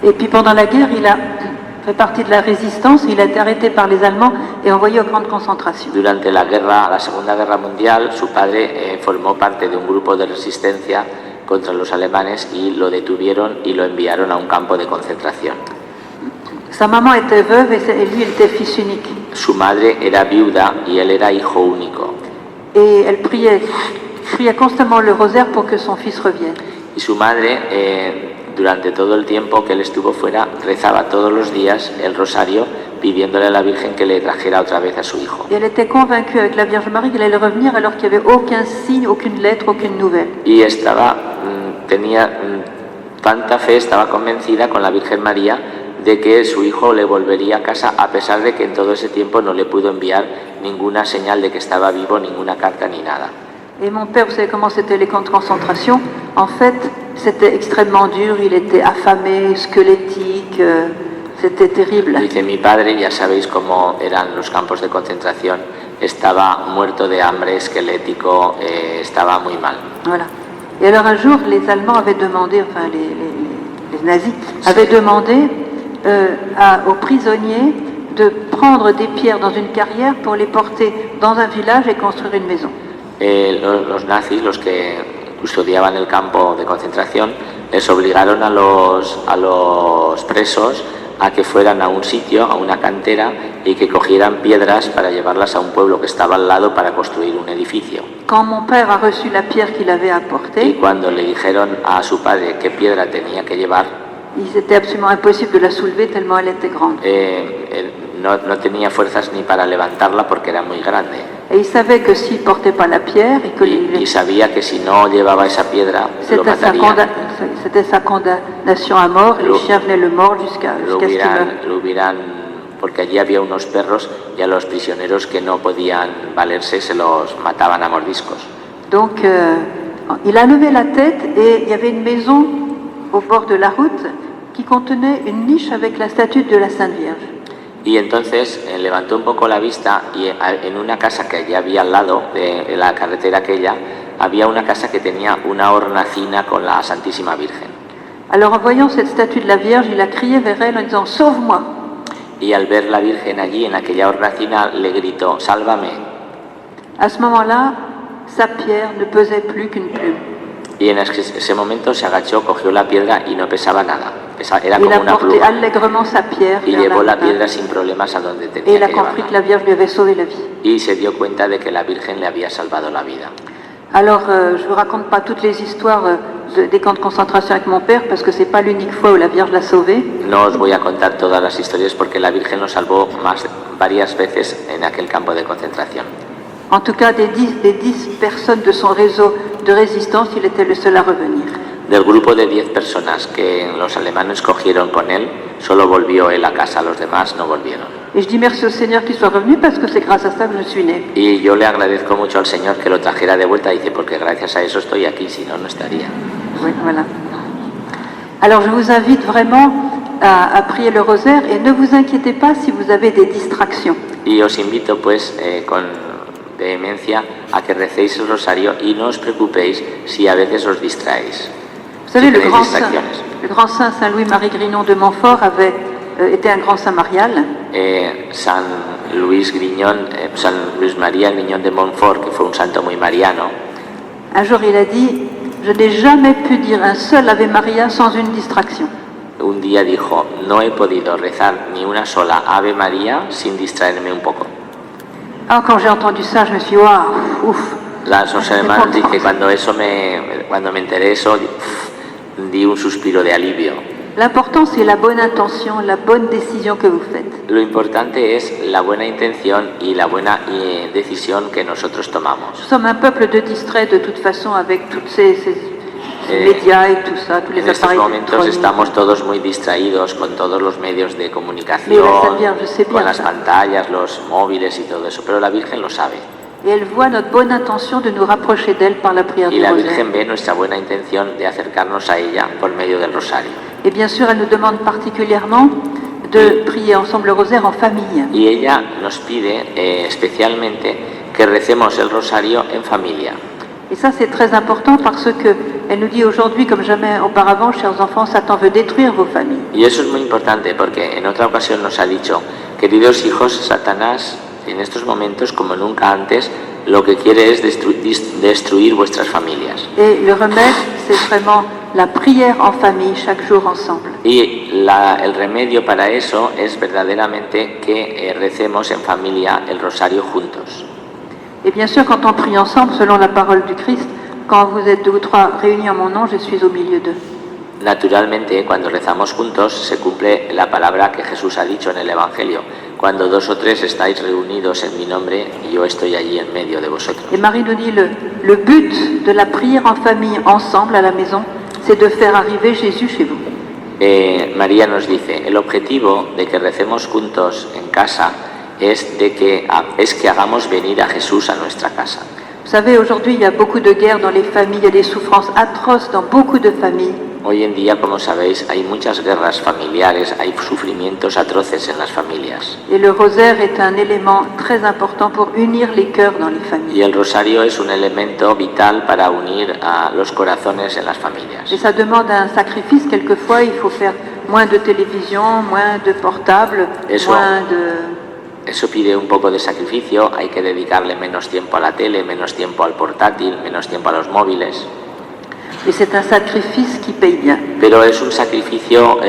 Speaker 1: Et puis pendant la guerre, il a fait partie de la résistance. Il a été arrêté par les Allemands et envoyé aux grandes concentrations.
Speaker 2: Durante la Segunda Guerra Mundial, su padre formó parte de un grupo de resistencia contra los alemanes y lo detuvieron y lo enviaron a un campo de concentración.
Speaker 1: Sa maman était veuve et lui, il était fils unique.
Speaker 2: Su madre era viuda y él era hijo único.
Speaker 1: Et elle priait constamment le rosaire pour que son fils revienne.
Speaker 2: Y su madre, durante todo el tiempo que él estuvo fuera, rezaba todos los días el rosario pidiéndole a la Virgen que le trajera otra vez a su hijo.
Speaker 1: Et elle était convaincue avec la Vierge Marie qu'il allait revenir alors qu'il n'y avait aucun signe, aucune lettre, aucune nouvelle.
Speaker 2: Y tenía tanta fe, estaba convencida con la Virgen María de que su hijo le volvería a casa, a pesar de que en todo ese tiempo no le pudo enviar ninguna señal de que estaba vivo, ninguna carta ni nada.
Speaker 1: Et mon père, vous savez comment c'était les camps de concentration? En fait, c'était extrêmement dur, il était affamé, squelettique, c'était terrible.
Speaker 2: Dice mi padre, ya sabéis cómo eran los campos de concentración, estaba muerto de hambre, esquelético, estaba muy mal.
Speaker 1: Voilà. Et alors un jour, les Allemands avaient demandé, enfin les nazis avaient demandé aux prisonniers de prendre des pierres dans une carrière pour les porter dans un village et construire une maison.
Speaker 2: Los nazis, los que custodiaban el campo de concentración, les obligaron a los presos a que fueran a un sitio, a una cantera, y que cogieran piedras para llevarlas a un pueblo que estaba al lado para construir un edificio.
Speaker 1: Quand mon père a reçu la pierre qu'il avait apportée,
Speaker 2: Y cuando le dijeron a su padre qué piedra tenía que llevar,
Speaker 1: c'était absolument impossible de la soulever tellement elle était grande.
Speaker 2: no tenía fuerzas ni para levantarla porque era muy grande.
Speaker 1: Et il savait que s'il ne portait pas la pierre et que
Speaker 2: Y sabía que si no llevaba esa piedra, lo matarían.
Speaker 1: c'était sa condamnation à mort, et les chiens venaient le mordre jusqu'à ce qu'il meure.
Speaker 2: Porque allí había unos perros y a los prisioneros que no podían valerse se los mataban a mordiscos.
Speaker 1: Donc, il a levé la tête et il y avait une maison au bord de la route qui contenait une niche avec la statue de la Sainte Vierge.
Speaker 2: Y entonces levantó un poco la vista y en una casa que allí había al lado de la carretera aquella, había una casa que tenía una hornacina con la Santísima Virgen.
Speaker 1: Alors en voyant cette statue de la Vierge, il a crié vers elle en disant « Sauve-moi !»
Speaker 2: Y al ver la Virgen allí en aquella hornacina le gritó «Sálvame!».
Speaker 1: À ce moment-là, sa pierre ne pesait plus qu'une plume.
Speaker 2: Y en ese momento se agachó, cogió la piedra y no pesaba nada. Era
Speaker 1: Il
Speaker 2: como
Speaker 1: a
Speaker 2: una
Speaker 1: porté
Speaker 2: pluma.
Speaker 1: allègrement sa pierre
Speaker 2: Y
Speaker 1: vers
Speaker 2: llevó la
Speaker 1: main.
Speaker 2: piedra sin problemas a donde
Speaker 1: Et
Speaker 2: tenía
Speaker 1: il a
Speaker 2: que
Speaker 1: compris que
Speaker 2: llevarla.
Speaker 1: la Vierge lui avait sauvé la vie.
Speaker 2: Y se dio cuenta de que la Virgen le había salvado la vida.
Speaker 1: Alors, je ne vous raconte pas toutes les histoires des camps de concentration avec mon père, parce que ce n'est pas l'unique fois où la Vierge l'a sauvé.
Speaker 2: No os voy a contar todas las historias porque la Virgen lo salvó varias veces en aquel campo de concentración.
Speaker 1: En tout cas, des 10 personnes de son réseau de résistance, il était le seul à revenir.
Speaker 2: Del grupo de 10 personas que los alemanes cogieron con él, solo volvió él a casa, los demás no volvieron.
Speaker 1: Et je dis merci au Seigneur qu'il soit revenu, parce que c'est grâce à ça que je suis née.
Speaker 2: Y yo le agradezco mucho al Señor que lo trajera de vuelta, dice, porque gracias a eso estoy aquí, si no, no estaría.
Speaker 1: Oui, voilà. Alors, je vous invite vraiment à prier le rosaire, et ne vous inquiétez pas si vous avez des distractions.
Speaker 2: Y os invito, pues, con vehemencia a que recéis el rosario y no os preocupéis si a veces os distraéis.
Speaker 1: Vous savez,
Speaker 2: Si
Speaker 1: le
Speaker 2: tenéis
Speaker 1: grand saint Saint-Louis-Marie Grignon de Montfort avait été un grand saint marial.
Speaker 2: San Luis María Griñón de Montfort, que fue un santo muy mariano,
Speaker 1: Un jour, il a dit « Je n'ai jamais pu dire un seul Ave Maria sans une distraction.
Speaker 2: un día dijo, no he podido rezar ni una sola Ave María sin distraerme un poco. »
Speaker 1: Ah, quand j'ai entendu ça, je me suis dit « Waouh, ouf !»
Speaker 2: Los hermanos dicen que cuando me enteré eso, di un suspiro de alivio.
Speaker 1: L'important, c'est la bonne intention, la bonne décision que vous faites.
Speaker 2: Lo importante es la buena intención y la buena decisión que nosotros tomamos.
Speaker 1: Nous sommes un peuple de distraits de toute façon avec tous ces médias et tout ça, tous les
Speaker 2: En estos
Speaker 1: appareils
Speaker 2: momentos
Speaker 1: électroniques.
Speaker 2: estamos todos muy distraídos con todos los medios de comunicación,
Speaker 1: Mira, Saint Vierge, je sais bien
Speaker 2: con las
Speaker 1: ça.
Speaker 2: pantallas, los móviles y todo eso, pero la Virgen lo sabe.
Speaker 1: Et elle voit notre bonne intention de nous rapprocher d'elle par la prière
Speaker 2: Y
Speaker 1: du
Speaker 2: la
Speaker 1: rosaire.
Speaker 2: Virgen ve nuestra buena intención de acercarnos a ella por medio del rosario.
Speaker 1: Et bien sûr, elle nous demande particulièrement de prier ensemble le rosaire en famille.
Speaker 2: Y ella nos pide especialmente que recemos el rosario en familia.
Speaker 1: Et ça, c'est très important parce que elle nous dit aujourd'hui, comme jamais auparavant, chers enfants, Satan veut détruire vos familles.
Speaker 2: Y eso es muy importante porque en otra ocasión nos ha dicho, queridos hijos, Satanás en estos momentos como nunca antes lo que quiere es destruir vuestras familias.
Speaker 1: Et le remède, c'est vraiment la prière en famille, chaque jour ensemble.
Speaker 2: Y el remedio para eso es verdaderamente que recemos en familia el rosario juntos.
Speaker 1: Et bien sûr, quand on prie ensemble, selon la parole du Christ, quand vous êtes 2 ou 3 réunis en mon nom, je suis au milieu d'eux.
Speaker 2: Naturalmente, cuando rezamos juntos, se cumple la palabra que Jesús ha dicho en el Evangelio. Cuando 2 o 3 estáis reunidos en mi nombre, yo estoy allí en medio de vosotros.
Speaker 1: Et Marie nous dit, le but de la prière en famille, ensemble, à la maison, c'est de faire arriver Jésus chez vous.
Speaker 2: María nos dice, el objetivo de que recemos juntos en casa es que hagamos venir a Jesús a nuestra casa.
Speaker 1: Vous savez, aujourd'hui, il y a beaucoup de guerres dans les familles, il y a des souffrances atroces dans beaucoup de familles.
Speaker 2: Hoy en día, como sabéis, hay muchas guerras familiares, hay sufrimientos atroces en las familias.
Speaker 1: Et le rosaire est un élément très important pour unir les cœurs dans les familles.
Speaker 2: Y el rosario es un elemento vital para unir a los corazones en las familias.
Speaker 1: Et ça demande un sacrifice, quelquefois, il faut faire moins de télévision, moins de portable, moins de...
Speaker 2: Eso pide un poco de sacrificio, hay que dedicarle menos tiempo a la tele, menos tiempo al portátil, menos tiempo a los móviles.
Speaker 1: Et c'est un sacrifice qui paye bien.
Speaker 2: Pero es un sacrificio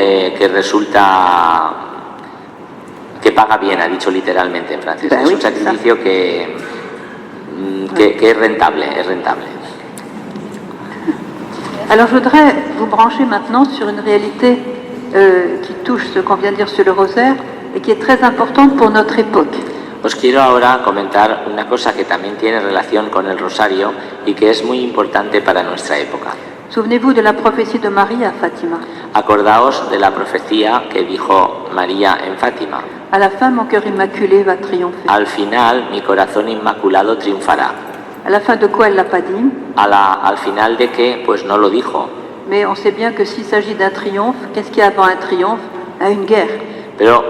Speaker 2: que paga bien, ha dicho literalmente en francés.
Speaker 1: Ben
Speaker 2: es
Speaker 1: oui,
Speaker 2: un sacrificio que es rentable, es rentable.
Speaker 1: Alors je voudrais vous brancher maintenant sur une réalité qui touche ce qu'on vient de dire sur le rosaire et qui est très importante pour notre époque.
Speaker 2: Os quiero ahora comentar una cosa que también tiene relación con el rosario y que es muy importante para nuestra época.
Speaker 1: Souvenez-vous de la prophétie de Marie à Fatima.
Speaker 2: Acordaos de la profecía que dijo María en Fátima.
Speaker 1: À la fin, mon cœur immaculé va triompher.
Speaker 2: Al final, mi corazón inmaculado triunfará.
Speaker 1: À la fin de quoi elle l'a pas dit,
Speaker 2: Al final de qué, pues no lo dijo.
Speaker 1: mais on sait bien que s'il s'agit d'un triomphe, qu'est-ce qu'il y a avant un triomphe? Une guerre.
Speaker 2: Pero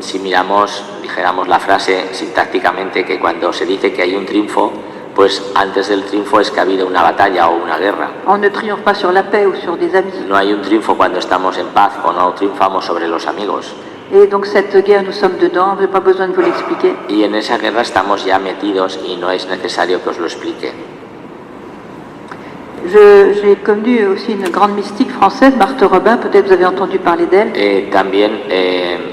Speaker 2: si dijéramos la frase sintácticamente, que cuando se dice que hay un triunfo, pues antes del triunfo es que ha habido una batalla o una guerra.
Speaker 1: On ne triomphe pas sur la paix ou sur des amis.
Speaker 2: No hay un triunfo cuando estamos en paz o no triunfamos sobre los amigos.
Speaker 1: Et donc cette guerre, nous sommes dedans, je n'ai pas besoin de vous l'expliquer.
Speaker 2: Y en esa guerra estamos ya metidos y no es necesario que os lo explique.
Speaker 1: J'ai connu aussi une grande mystique française, Marthe Robin, peut-être vous avez entendu parler d'elle.
Speaker 2: También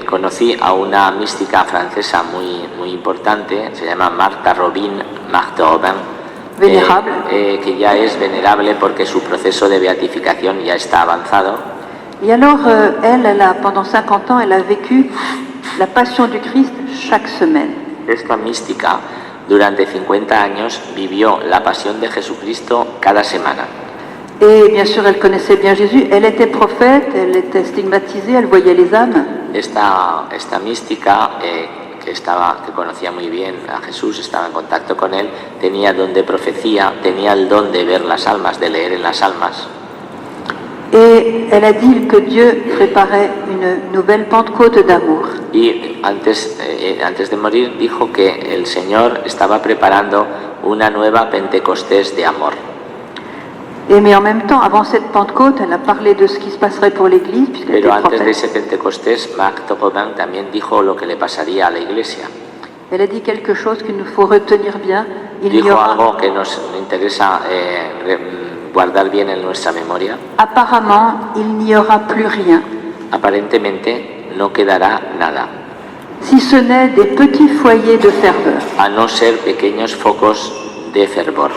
Speaker 2: conocí a una mística francesa muy importante, se llama Marthe Robin,
Speaker 1: Vénérable.
Speaker 2: Que ya es venerable porque su proceso de beatificación ya está avanzado.
Speaker 1: Et alors, elle a, pendant 50 ans, elle a vécu la passion du Christ chaque semaine.
Speaker 2: Esta mística durante 50 años vivió la pasión de Jesucristo cada semana.
Speaker 1: Et bien sûr, elle connaissait bien Jésus. Elle était prophète, elle était stigmatisée, elle voyait les âmes.
Speaker 2: Esta mística que conocía muy bien a Jesús, estaba en contacto con él, tenía don de profecía, tenía el don de ver las almas, de leer en las almas.
Speaker 1: Et elle a dit que Dieu préparait une nouvelle Pentecôte d'amour.
Speaker 2: Y antes de morir dijo que el Señor estaba preparando una nueva Pentecostés de amor.
Speaker 1: Mais en même temps, avant cette Pentecôte, elle a parlé de ce qui se passerait pour l'Église, puisqu'elle
Speaker 2: Pero
Speaker 1: était
Speaker 2: antes de
Speaker 1: prophète.
Speaker 2: ese Pentecostés, Marthe Robin también dijo lo que le pasaría a la Iglesia.
Speaker 1: Elle a dit quelque chose qu'il nous faut retenir bien. Il y
Speaker 2: Dijo
Speaker 1: aura,
Speaker 2: algo que nos interesa guardar bien en nuestra memoria.
Speaker 1: apparemment, il n'y aura plus rien,
Speaker 2: Aparentemente no quedará nada,
Speaker 1: si ce n'est des petits foyers de ferveur.
Speaker 2: a no ser pequeños focos de fervor.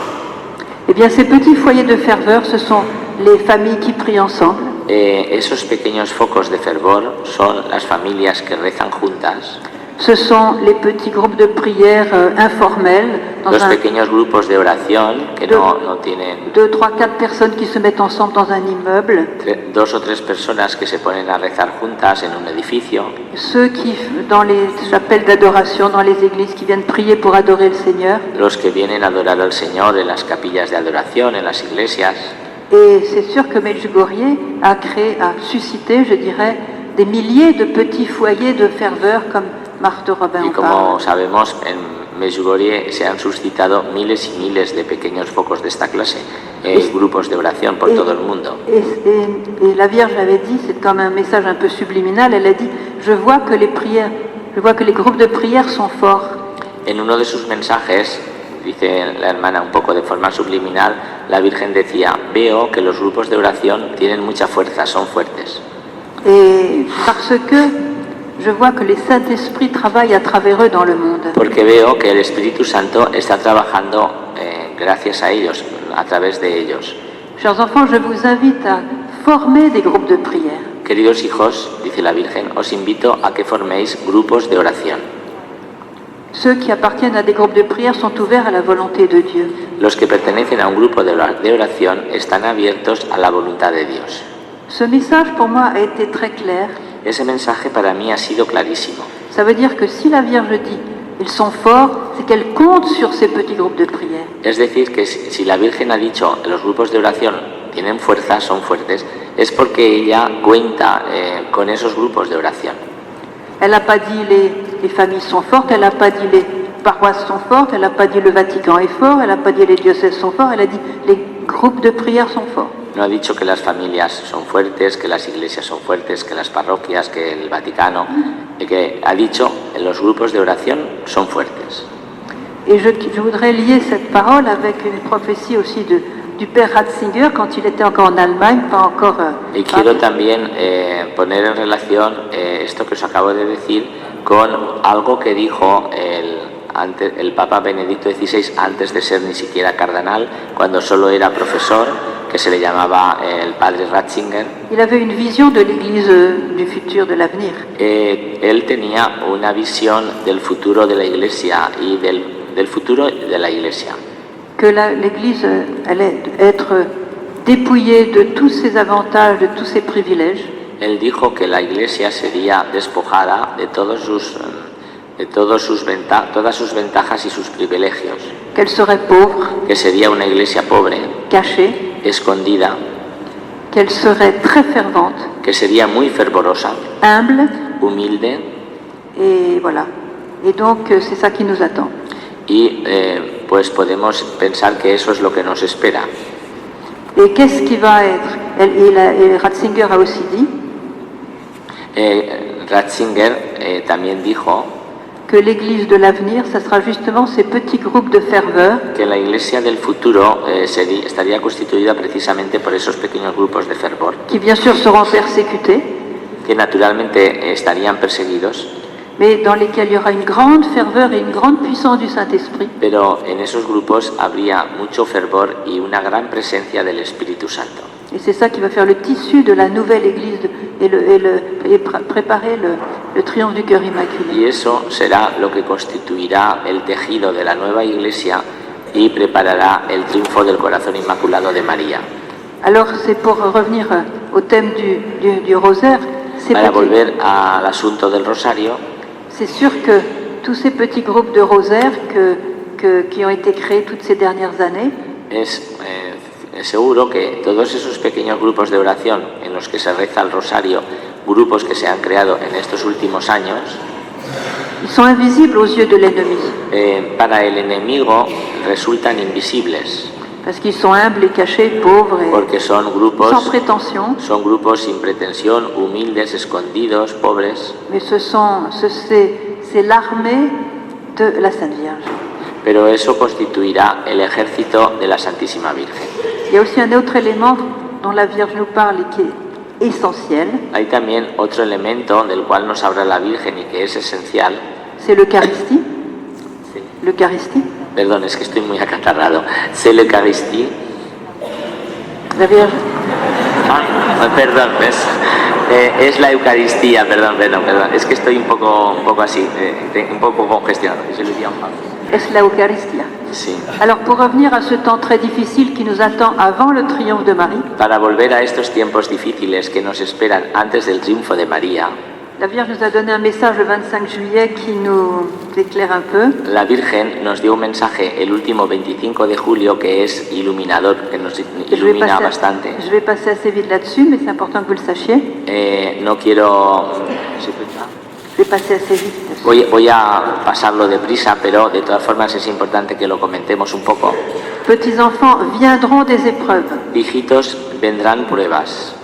Speaker 1: Eh bien, ces petits foyers de ferveur, ce sont les familles qui prient ensemble.
Speaker 2: Esos pequeños focos de fervor son las familias que rezan juntas.
Speaker 1: Ce sont les petits groupes de prière informels, dans
Speaker 2: Los pequeños grupos de oración que no tienen
Speaker 1: 2, 3, 4 personnes qui se mettent ensemble dans un immeuble.
Speaker 2: 2 o 3 personas que se ponen a rezar juntas en un edificio.
Speaker 1: Ceux qui, dans les chapelles d'adoration, dans les églises, qui viennent prier pour adorer le Seigneur.
Speaker 2: Los que vienen a adorar al Señor en las capillas de adoración, en las iglesias.
Speaker 1: Et c'est sûr que Medjugorje a suscité, je dirais, des milliers de petits foyers de ferveur, comme Marthe Robin
Speaker 2: Y
Speaker 1: en
Speaker 2: como
Speaker 1: parle.
Speaker 2: sabemos, en Medjugorje se han suscitado miles y miles de pequeños focos de esta clase, grupos de oración por todo el mundo.
Speaker 1: Et la Vierge avait dit, c'est comme un message un peu subliminal, elle a dit, je vois que les groupes de prière sont forts.
Speaker 2: En uno de sus mensajes, dice la hermana un poco de forma subliminal, la Virgen decía, veo que los grupos de oración tienen mucha fuerza, son fuertes.
Speaker 1: Et parce que je vois que les Saint-Esprit travaillent à travers eux dans le monde.
Speaker 2: Porque veo que el Espíritu Santo está trabajando gracias a ellos, a través de ellos.
Speaker 1: Chers enfants, je vous invite à former des groupes de prière.
Speaker 2: Queridos hijos, dice la Virgen, os invito a que forméis grupos de oración.
Speaker 1: Ceux qui appartiennent à des groupes de prière sont ouverts à la volonté de Dieu.
Speaker 2: Los que pertenecen a un grupo de oración están abiertos a la voluntad de Dios.
Speaker 1: Ce message pour moi a été très clair.
Speaker 2: Ese mensaje para mí ha sido clarísimo.
Speaker 1: Ça veut dire que si la Vierge dit ils sont forts, c'est qu'elle compte sur ces petits groupes de prière.
Speaker 2: Es decir, que si la Virgen ha dicho los grupos de oración tienen fuerza, son fuertes, es porque ella cuenta con esos grupos de oración.
Speaker 1: Elle n'a pas dit les familles sont fortes, elle n'a pas dit les paroisses sont fortes, elle n'a pas dit le Vatican est fort, elle n'a pas dit les diocèses sont forts, elle a dit les groupes de prière sont forts.
Speaker 2: No ha dicho que las familias son fuertes, que las iglesias son fuertes, que las parroquias, que el Vaticano, que ha dicho que los grupos de oración son fuertes.
Speaker 1: Et je voudrais lier cette parole avec une prophétie aussi du père Ratzinger quand il était encore en Allemagne, pas encore...
Speaker 2: Y quiero también poner en relación esto que os acabo de decir con algo que dijo el Papa Benedicto XVI antes de ser ni siquiera cardenal, cuando solo era profesor, que se le llamaba el padre Ratzinger.
Speaker 1: Il avait une vision de l'Église du futur, de l'avenir.
Speaker 2: Él tenía una visión del futuro de la Iglesia y del futuro de la Iglesia.
Speaker 1: Que l'Église allait être dépouillée de tous ses avantages, de tous ses privilèges.
Speaker 2: Él dijo que la Iglesia sería despojada de todas sus ventajas y sus privilegios.
Speaker 1: Qu'elle serait pauvre,
Speaker 2: Que sería una Iglesia pobre,
Speaker 1: cachée,
Speaker 2: escondida,
Speaker 1: qu'elle serait très fervente,
Speaker 2: que sería muy fervorosa,
Speaker 1: humble,
Speaker 2: humilde,
Speaker 1: et voilà. Et donc c'est ça qui nous attend.
Speaker 2: y pues podemos pensar que eso es lo que nos espera.
Speaker 1: Et qu'est-ce qui va être et Ratzinger a aussi dit
Speaker 2: Ratzinger también dijo
Speaker 1: que l'Église de l'avenir, ça sera justement ces petits groupes de ferveur
Speaker 2: que la Iglesia del futuro estaría constituida precisamente por esos pequeños grupos de fervor,
Speaker 1: qui bien sûr seront persécutés,
Speaker 2: que naturalmente estarían perseguidos,
Speaker 1: mais dans lesquels il y aura une grande ferveur et une grande puissance du Saint-Esprit.
Speaker 2: pero en esos grupos habría mucho fervor y una gran presencia del Espíritu Santo.
Speaker 1: Et c'est ça qui va faire le tissu de la nouvelle Église et préparer le triomphe du cœur immaculé.
Speaker 2: Y eso será lo que constituirá el tejido de la nueva Iglesia y preparará el triunfo del corazón inmaculado de María.
Speaker 1: Alors c'est pour revenir au thème du rosaire.
Speaker 2: Para volver al asunto del rosario,
Speaker 1: c'est sûr que tous ces petits groupes de rosaire qui ont été créés toutes ces dernières années,
Speaker 2: es seguro que todos esos pequeños grupos de oración en los que se reza el rosario, grupos que se han creado en estos últimos años,
Speaker 1: ils sont invisibles aux yeux de l'ennemi.
Speaker 2: Para el enemigo resultan invisibles.
Speaker 1: Parce qu'ils sont humbles et cachés, pauvres et
Speaker 2: Porque son grupos
Speaker 1: sans prétention.
Speaker 2: Son grupos sin pretensión, humildes, escondidos, pobres.
Speaker 1: Mais c'est l'armée de la Sainte Vierge.
Speaker 2: Pero eso constituirá el ejército de la Santísima Virgen.
Speaker 1: Il y a aussi un autre élément dont la Vierge nous parle et qui est essentiel.
Speaker 2: Hay también otro elemento del cual nos habla la Virgen y que es esencial.
Speaker 1: C'est l'Eucharistie.
Speaker 2: Sí.
Speaker 1: L'Eucharistie.
Speaker 2: Perdón, es que estoy muy acatarrado. C'est l'Eucharistie.
Speaker 1: La Vierge.
Speaker 2: Perdón, ¿ves? Es la Eucaristía, perdón. Es que estoy un poco así, un poco congestionado.
Speaker 1: Es la Eucaristía.
Speaker 2: Sí.
Speaker 1: Alors pour revenir à ce temps très difficile qui nous attend avant le triomphe de Marie,
Speaker 2: Para volver a estos tiempos difíciles que nos esperan antes del triunfo de María,
Speaker 1: la Vierge nous a donné un message le 25 juillet qui nous éclaire un peu.
Speaker 2: la Virgen nos dio un mensaje el último 25 de julio que es iluminador, que nos ilumina bastante.
Speaker 1: Je vais passer assez vite là-dessus, mais c'est important que vous le sachiez.
Speaker 2: No quiero...
Speaker 1: Je vais passer assez vite là-dessus.
Speaker 2: Voy a pasarlo deprisa, pero de todas formas es importante que lo comentemos un poco.
Speaker 1: Petits enfants, viendront des épreuves.
Speaker 2: Hijitos, vendrán pruebas.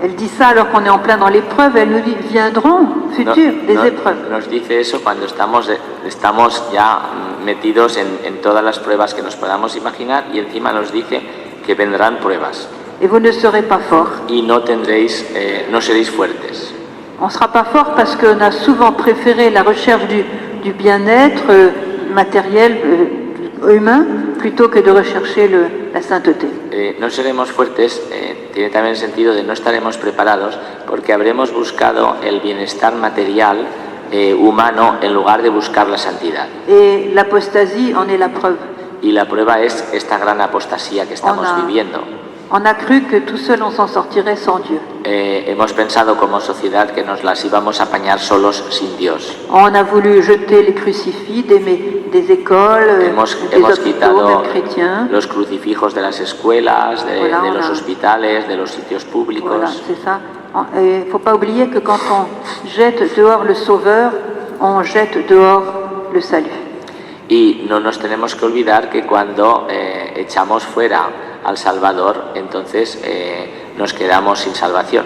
Speaker 1: Elle dit ça alors qu'on est en plein dans l'épreuve, elle nous dit viendront, futur, des épreuves.
Speaker 2: Nos dice eso cuando estamos ya metidos en todas las pruebas que nos podamos imaginar y encima nos dice que vendrán pruebas.
Speaker 1: Et vous ne serez pas forts.
Speaker 2: Y no seréis fuertes.
Speaker 1: On ne sera pas fort parce qu'on a souvent préféré la recherche du bien-être matériel, humain, plutôt que de rechercher la sainteté.
Speaker 2: No seremos fuertes, tiene también el sentido de no estaremos preparados porque habremos buscado el bienestar material humano en lugar de buscar la santidad.
Speaker 1: Et l'apostasie en est la preuve.
Speaker 2: Y la prueba es esta gran apostasía que estamos viviendo.
Speaker 1: On a cru que tout seul on s'en sortirait sans Dieu.
Speaker 2: Hemos pensado como sociedad que nos las íbamos a apañar solos sin Dios.
Speaker 1: On a voulu jeter les crucifix des écoles, des hôpitaux, même chrétiens.
Speaker 2: Los crucifijos de las escuelas, de los hospitales, de los sitios públicos.
Speaker 1: Voilà, c'est ça. Il ne faut pas oublier que quand on jette dehors le Sauveur, on jette dehors le salut.
Speaker 2: Y no nos tenemos que olvidar que cuando echamos fuera al Salvador, entonces nos quedamos sin salvación.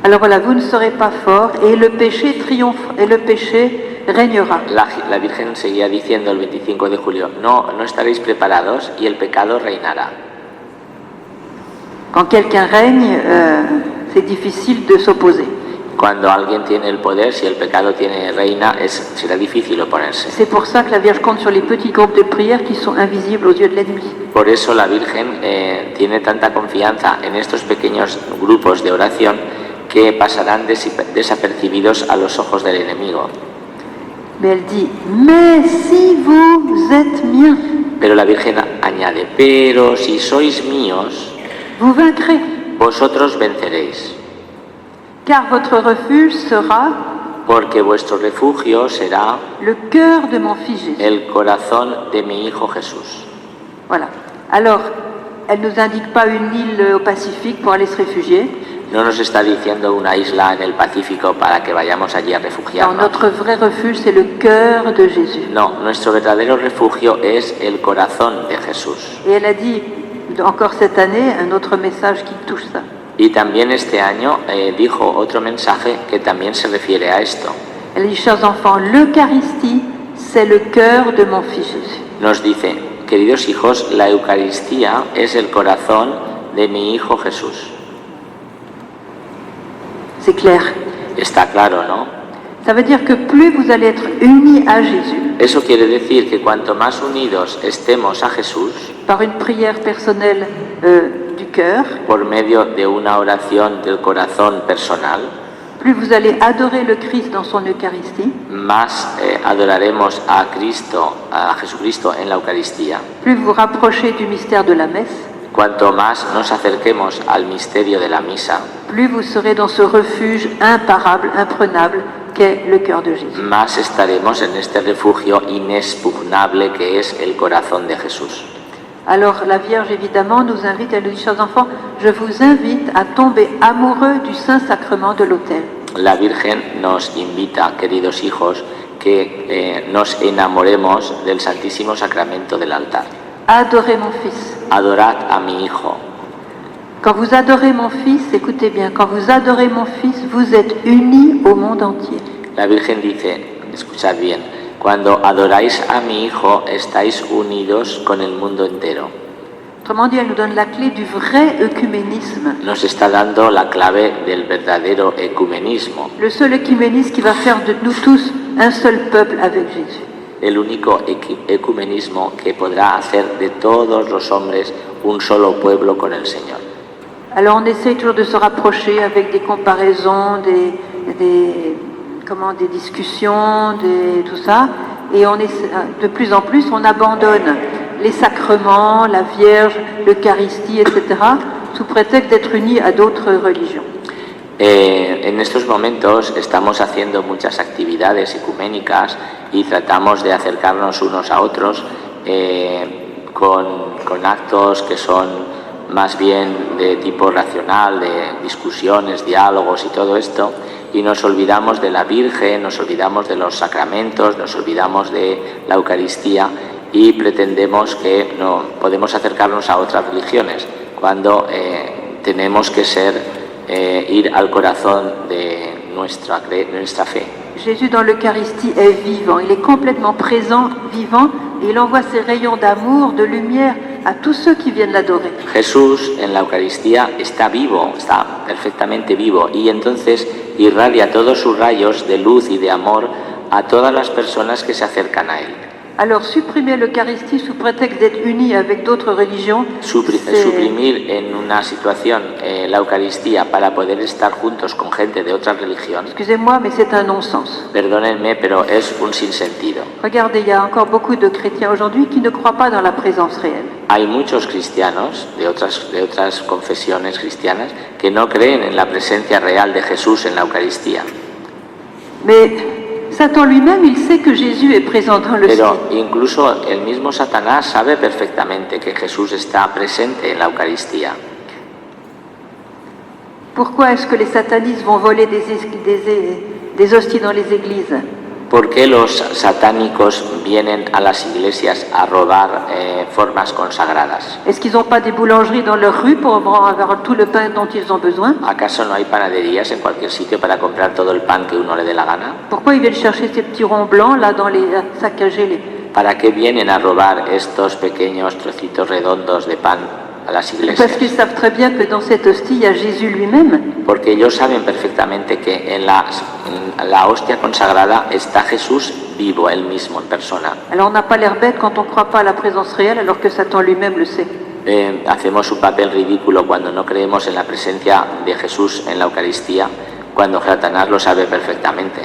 Speaker 1: Alors voilà, vous ne serez pas forts et le péché triomphe et le péché régnera.
Speaker 2: La Virgen seguía diciendo el 25 de julio, no estaréis preparados y el pecado reinará.
Speaker 1: Quand quelqu'un règne, c'est difficile de s'opposer.
Speaker 2: Cuando alguien tiene el poder, si el pecado reina, será difícil oponerse.
Speaker 1: C'est pour ça que la Vierge compte sur les petits groupes de prière qui sont invisibles aux yeux de l'ennemi.
Speaker 2: Por eso la Virgen tiene tanta confianza en estos pequeños grupos de oración que pasarán desapercibidos a los ojos del enemigo.
Speaker 1: Mais elle dit, mais si vous êtes miens.
Speaker 2: Pero la Virgen añade, pero si sois míos,
Speaker 1: vous vaincrez.
Speaker 2: Vosotros venceréis.
Speaker 1: Car votre refuge sera
Speaker 2: porque vuestro refugio será
Speaker 1: le cœur de mon fils Jésus.
Speaker 2: El corazón de mi hijo Jesús.
Speaker 1: Voilà. Alors, elle nous indique pas une île au Pacifique pour aller se réfugier.
Speaker 2: No nos está diciendo una isla en el Pacífico para que vayamos allí a refugiarnos.
Speaker 1: Non, notre vrai refuge, c'est le cœur de Jésus.
Speaker 2: No, nuestro verdadero refugio es el corazón de Jesús.
Speaker 1: Et elle a dit, encore cette année, un autre message qui touche ça.
Speaker 2: Y también este año dijo otro mensaje que también se refiere a esto.
Speaker 1: Elle dit, chers enfants, l'Eucharistie, c'est le cœur de mon fils Jésus.
Speaker 2: Nos dice, queridos hijos, la Eucaristía es el corazón de mi hijo Jesús.
Speaker 1: C'est clair.
Speaker 2: Está claro, ¿no?
Speaker 1: Ça veut dire que plus vous allez être unis à Jésus.
Speaker 2: Eso quiere decir que cuanto más unidos estemos a Jesús,
Speaker 1: par une prière personnelle du cœur,
Speaker 2: por medio de una oración del corazón personal,
Speaker 1: plus vous allez adorer le Christ dans son Eucharistie,
Speaker 2: más adoraremos a Cristo, a Jesucristo en la Eucaristía.
Speaker 1: Plus vous vous rapprochez du mystère de la messe,
Speaker 2: cuanto más nos acerquemos al misterio de la misa,
Speaker 1: plus vous serez dans ce refuge imparable, imprenable qu'est le cœur de Jésus.
Speaker 2: Más estaremos en este refugio inexpugnable que es el corazón de Jesús.
Speaker 1: Alors la Vierge évidemment nous invite, elle nous dit, chers enfants, je vous invite à tomber amoureux du Saint-Sacrement de l'autel.
Speaker 2: La Virgen nos invita, queridos hijos, que nos enamoremos del Santísimo Sacramento del altar.
Speaker 1: Adorez mon Fils.
Speaker 2: Adorad a mi Hijo.
Speaker 1: Quand vous adorez mon Fils, écoutez bien, quand vous adorez mon Fils, vous êtes unis au monde entier.
Speaker 2: La Virgen dice, escuchad bien, cuando adoráis a mi Hijo, estáis unidos con el mundo entero.
Speaker 1: Autrement dit, elle nous donne la clé du vrai œcuménisme.
Speaker 2: Nos está dando la clave del verdadero ecumenismo.
Speaker 1: Le seul œcuménisme qui va faire de nous tous un seul peuple avec Jésus.
Speaker 2: El único ecumenismo que podrá hacer de todos los hombres un solo pueblo con el Señor.
Speaker 1: Alors on essaye toujours de se rapprocher avec des comparaisons, des discussions, tout ça, et de plus en plus on abandonne les sacrements, la Vierge, l'Eucharistie, etc., sous prétexte d'être unis à d'autres religions.
Speaker 2: En estos momentos estamos haciendo muchas actividades ecuménicas y tratamos de acercarnos unos a otros con actos que son más bien de tipo racional, de discusiones, diálogos y todo esto, y nos olvidamos de la Virgen, nos olvidamos de los sacramentos, nos olvidamos de la Eucaristía y pretendemos que no podemos acercarnos a otras religiones cuando tenemos que ir al corazón de nuestra fe.
Speaker 1: Jésus dans l'Eucharistie est vivant, il est complètement présent, vivant, et il envoie ses rayons d'amour, de lumière a tous ceux qui viennent l'adorer.
Speaker 2: Jesús en la Eucaristía está vivo, está perfectamente vivo, y entonces irradia todos sus rayos de luz y de amor a todas las personas que se acercan a él.
Speaker 1: Alors supprimer l'Eucharistie sous prétexte d'être unis avec d'autres religions,
Speaker 2: suprimir en una situación la Eucaristía para poder estar juntos con gente de otras religiones.
Speaker 1: Excusez-moi, mais c'est un non-sens.
Speaker 2: Perdónenme, pero es un sinsentido.
Speaker 1: Regardez, il y a encore beaucoup de chrétiens aujourd'hui qui ne croient pas dans la présence réelle.
Speaker 2: Hay muchos cristianos de otras confesiones cristianas que no creen en la presencia real de Jesús en la Eucaristía.
Speaker 1: Mais Satan lui-même, il sait que Jésus est présent dans le ciel.
Speaker 2: Pero incluso el mismo Satanás sabe perfectamente que Jesús está presente en la Eucaristía.
Speaker 1: Pourquoi est-ce que les satanistes vont voler des hosties dans les églises?
Speaker 2: ¿Por qué los satánicos vienen a las iglesias a robar formas consagradas?
Speaker 1: Est-ce qu'ils n'ont pas des boulangeries dans leur rue pour avoir tout le pain dont ils ont besoin?
Speaker 2: ¿Acaso no hay panaderías en cualquier sitio para comprar todo el pan que uno le dé la gana?
Speaker 1: Pourquoi ils viennent chercher ces petits ronds blancs là dans les saccager les?
Speaker 2: ¿Para qué vienen a robar estos pequeños trocitos redondos de pan a las iglesias?
Speaker 1: Parce qu'ils savent très bien que dans cette hostie, il y a Jésus lui-même.
Speaker 2: Porque ellos saben perfectamente que en la hostia consagrada está Jesús vivo, él mismo, en persona.
Speaker 1: Alors on n'a pas l'air bête quand on ne croit pas à la présence réelle, alors que Satan lui-même le sait.
Speaker 2: Hacemos un papel ridículo cuando no creemos en la presencia de Jesús en la Eucaristía, cuando Satanás lo sabe perfectamente.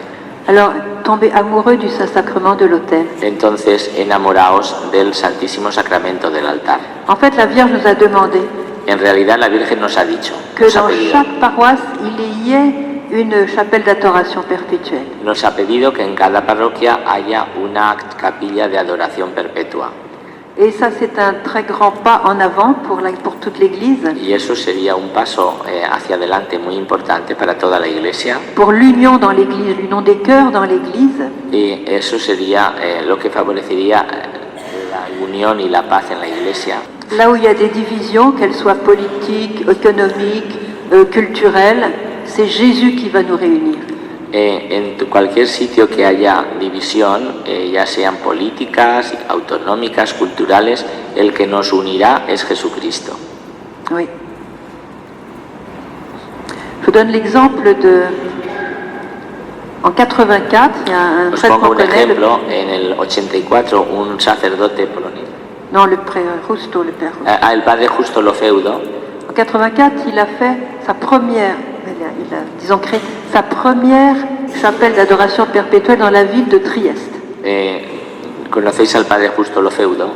Speaker 1: Alors, tombez amoureux du Saint-Sacrement de l'autel.
Speaker 2: Entonces, enamoraos del Santísimo Sacramento del altar.
Speaker 1: En fait, la Vierge nous a demandé
Speaker 2: En realidad, la Virgen nos ha dicho,
Speaker 1: que dans chaque paroisse, il y ait une chapelle d'adoration perpétuelle.
Speaker 2: Nos ha pedido que en cada parroquia haya una capilla de adoración perpetua.
Speaker 1: Et ça, c'est un très grand pas en avant pour toute l'Église.
Speaker 2: Y eso sería un paso hacia adelante muy importante para toda la Iglesia.
Speaker 1: Pour l'union dans l'Église, l'union des cœurs dans l'Église.
Speaker 2: Y eso sería lo que favorecería la unión y la paz en la Iglesia.
Speaker 1: Là où il y a des divisions, qu'elles soient politiques, économiques, culturelles, c'est Jésus qui va nous réunir.
Speaker 2: En cualquier sitio que haya división, ya sean políticas, autonómicas, culturales, el que nos unirá es Jesucristo.
Speaker 1: Oui. Je vous donne l'exemple en 84, il y a un
Speaker 2: Os
Speaker 1: prêtre
Speaker 2: pongo
Speaker 1: qu'on
Speaker 2: un
Speaker 1: connaît.
Speaker 2: ejemplo, en el 84 un sacerdote polonés,
Speaker 1: Non, le prêtre Justo, le père.
Speaker 2: el padre Justo Lofeudo,
Speaker 1: En 84, il a fait sa première, disons créé sa première chapelle d'adoration perpétuelle dans la ville de Trieste.
Speaker 2: ¿conocéis al padre Justo Lofeudo?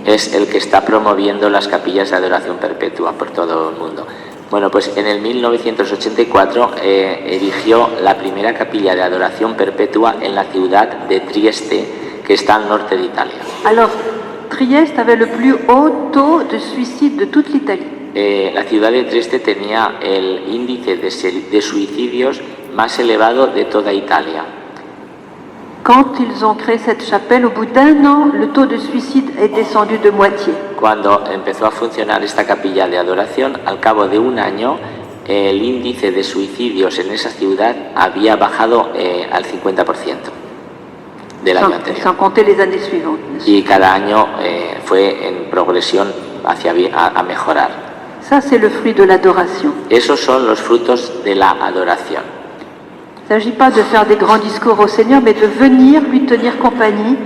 Speaker 2: Es el que está promoviendo las capillas de adoración perpetua por todo el mundo. Bueno, pues en el 1984 erigió la primera capilla de adoración perpetua en la ciudad de Trieste, que está al norte de Italia.
Speaker 1: Alors, Trieste avait le plus haut taux de suicide de toute l'Italie.
Speaker 2: La ciudad de Trieste tenía el índice de suicidios más elevado de toda Italia.
Speaker 1: Quand ils ont créé cette chapelle, au bout d'un an, le taux de suicide est descendu de moitié.
Speaker 2: Cuando empezó a funcionar esta capilla de adoración, al cabo de un año, el índice de suicidios en esa ciudad había bajado al 50% del año anterior.
Speaker 1: Sans compter les années suivantes.
Speaker 2: Y cada año fue en progresión a mejorar.
Speaker 1: Ça, c'est le fruit de l'adoration.
Speaker 2: Esos son los frutos de la adoración.
Speaker 1: Il ne s'agit pas de faire des grands discours au Seigneur, mais de venir lui tenir compagnie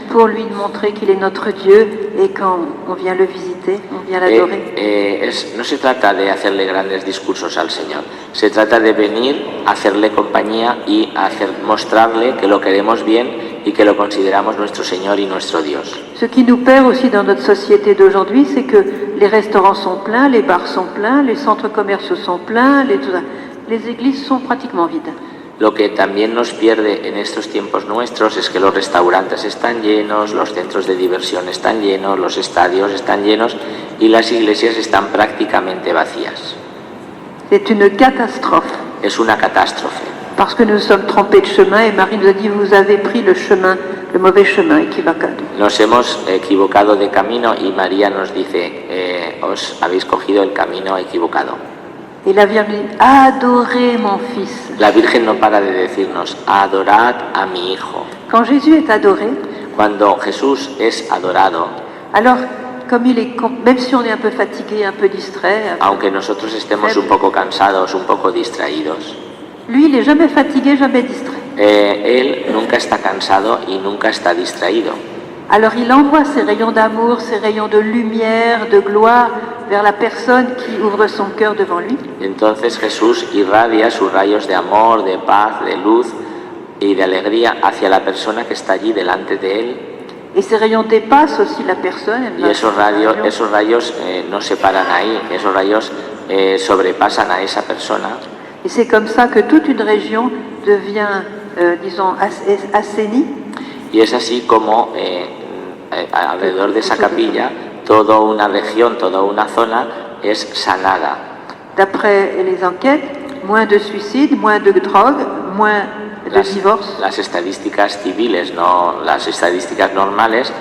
Speaker 1: pour lui montrer qu'il est notre Dieu et qu'on vient le visiter, on vient l'adorer.
Speaker 2: No se trata de hacerle grandes discursos al Señor, se trata de venir, hacerle compañía y mostrarle que lo queremos bien y que lo consideramos nuestro Señor y nuestro Dios.
Speaker 1: Ce qui nous perd aussi dans notre société d'aujourd'hui, c'est que les restaurants sont pleins, les bars sont pleins, les centres commerciaux sont pleins, les églises sont pratiquement vides.
Speaker 2: Lo que también nos pierde en estos tiempos nuestros es que los restaurantes están llenos, los centros de diversión están llenos, los estadios están llenos y las iglesias están prácticamente vacías.
Speaker 1: C'est une catastrophe.
Speaker 2: Es una catástrofe.
Speaker 1: Parce que nous nous sommes trompés de chemin et Marie nous a dit vous avez pris le mauvais chemin équivocal.
Speaker 2: Nos hemos equivocado de camino y María nos dice os habéis cogido el camino equivocado.
Speaker 1: Et la Vierge dit adorez mon fils.
Speaker 2: La Virgen no para de decirnos adorad a mi hijo.
Speaker 1: Quand Jésus est adoré,
Speaker 2: cuando Jesús es adorado,
Speaker 1: alors comme même si on est un peu fatigué, un peu distrait,
Speaker 2: aunque nosotros estemos un poco cansados, un poco distraídos,
Speaker 1: lui il n'est jamais fatigué, jamais distrait.
Speaker 2: Él nunca está cansado y nunca está distraído.
Speaker 1: Alors il envoie ses rayons d'amour, ses rayons de lumière, de gloire vers la personne qui ouvre son cœur devant lui.
Speaker 2: Entonces Jesús irradia sus rayos de amor, de paz, de luz y de alegría hacia la persona que está allí delante de él.
Speaker 1: Et ces rayons dépassent aussi la personne.
Speaker 2: Y esos rayos no se paran ahí, esos rayos sobrepasan a esa persona.
Speaker 1: Et c'est comme ça que toute une région devient, disons, assainie.
Speaker 2: Y es así como alrededor de esa capilla toda una región, toda una zona es sanada.
Speaker 1: D'après les enquêtes, moins de suicides, moins de drogue, moins de divorces.
Speaker 2: Las estadísticas civiles, no las estadísticas normales,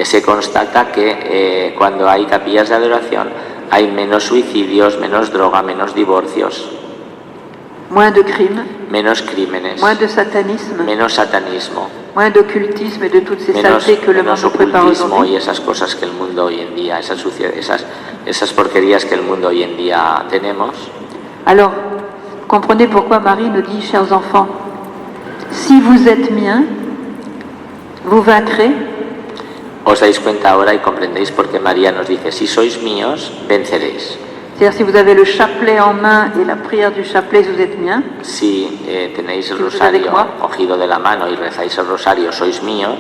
Speaker 2: se constata que cuando hay capillas de adoración hay menos suicidios, menos droga, menos divorcios.
Speaker 1: Moins de crimes,
Speaker 2: menos crímenes,
Speaker 1: moins de satanisme,
Speaker 2: menos satanismo,
Speaker 1: moins d'occultisme et de toutes ces saletés que le monde nous prépare aujourd'hui.
Speaker 2: Y esas cosas que el mundo hoy en día, esas porquerías que el mundo hoy en día tenemos.
Speaker 1: Alors, comprenez pourquoi Marie nous dit, chers enfants, si vous êtes miens, vous vaincrez.
Speaker 2: Os dais cuenta ahora y comprendéis por qué María nos dice, si sois míos, venceréis.
Speaker 1: C'est-à-dire si vous avez le chapelet en main et la prière du chapelet, vous êtes mien.
Speaker 2: Si tenéis el rosario cogido de la mano y rezáis el rosario, sois míos.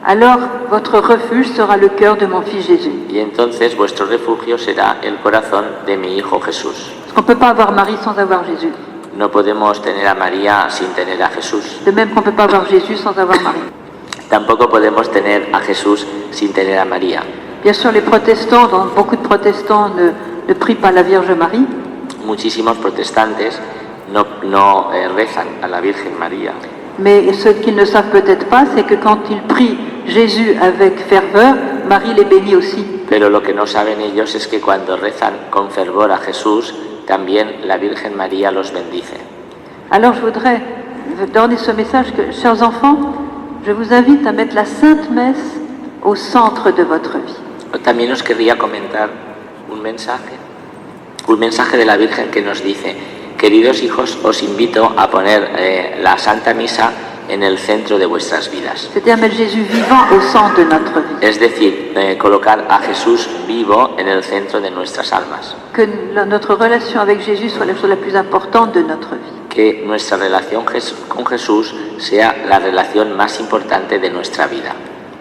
Speaker 1: Alors votre refuge sera le cœur de mon fils Jésus.
Speaker 2: Y entonces vuestro refugio será el corazón de mi hijo Jesús.
Speaker 1: Parce qu'on ne peut pas avoir Marie sans avoir Jésus.
Speaker 2: No podemos tener a María sin tener a Jesús.
Speaker 1: De même qu'on ne peut pas avoir Jésus sans avoir Marie.
Speaker 2: Tampoco podemos tener a Jesús sin tener a María.
Speaker 1: Bien sûr, les protestants, dont beaucoup de protestants ne prient pas la Vierge Marie.
Speaker 2: Muchísimos protestantes no rezan a la Virgen María.
Speaker 1: Mais ce qu'ils ne savent peut-être pas, c'est que quand ils prient Jésus avec ferveur, Marie les bénit aussi.
Speaker 2: Pero lo que no saben ellos es que cuando rezan con fervor a Jesús, también la Virgen María los bendice.
Speaker 1: Alors je voudrais donner ce message que, chers enfants, je vous invite à mettre la Sainte Messe au centre de votre vie.
Speaker 2: También os querría comentar un mensaje de la Virgen que nos dice, queridos hijos, os invito a poner la Santa Misa en el centro de vuestras vidas.
Speaker 1: C'est-à-dire mettre Jésus vivant au centre de notre vie.
Speaker 2: Es decir, colocar a Jesús vivo en el centro de nuestras almas.
Speaker 1: Que notre relation avec Jésus soit la chose la plus importante de notre vie.
Speaker 2: Que nuestra relación con Jesús sea la relación más importante de nuestra vida.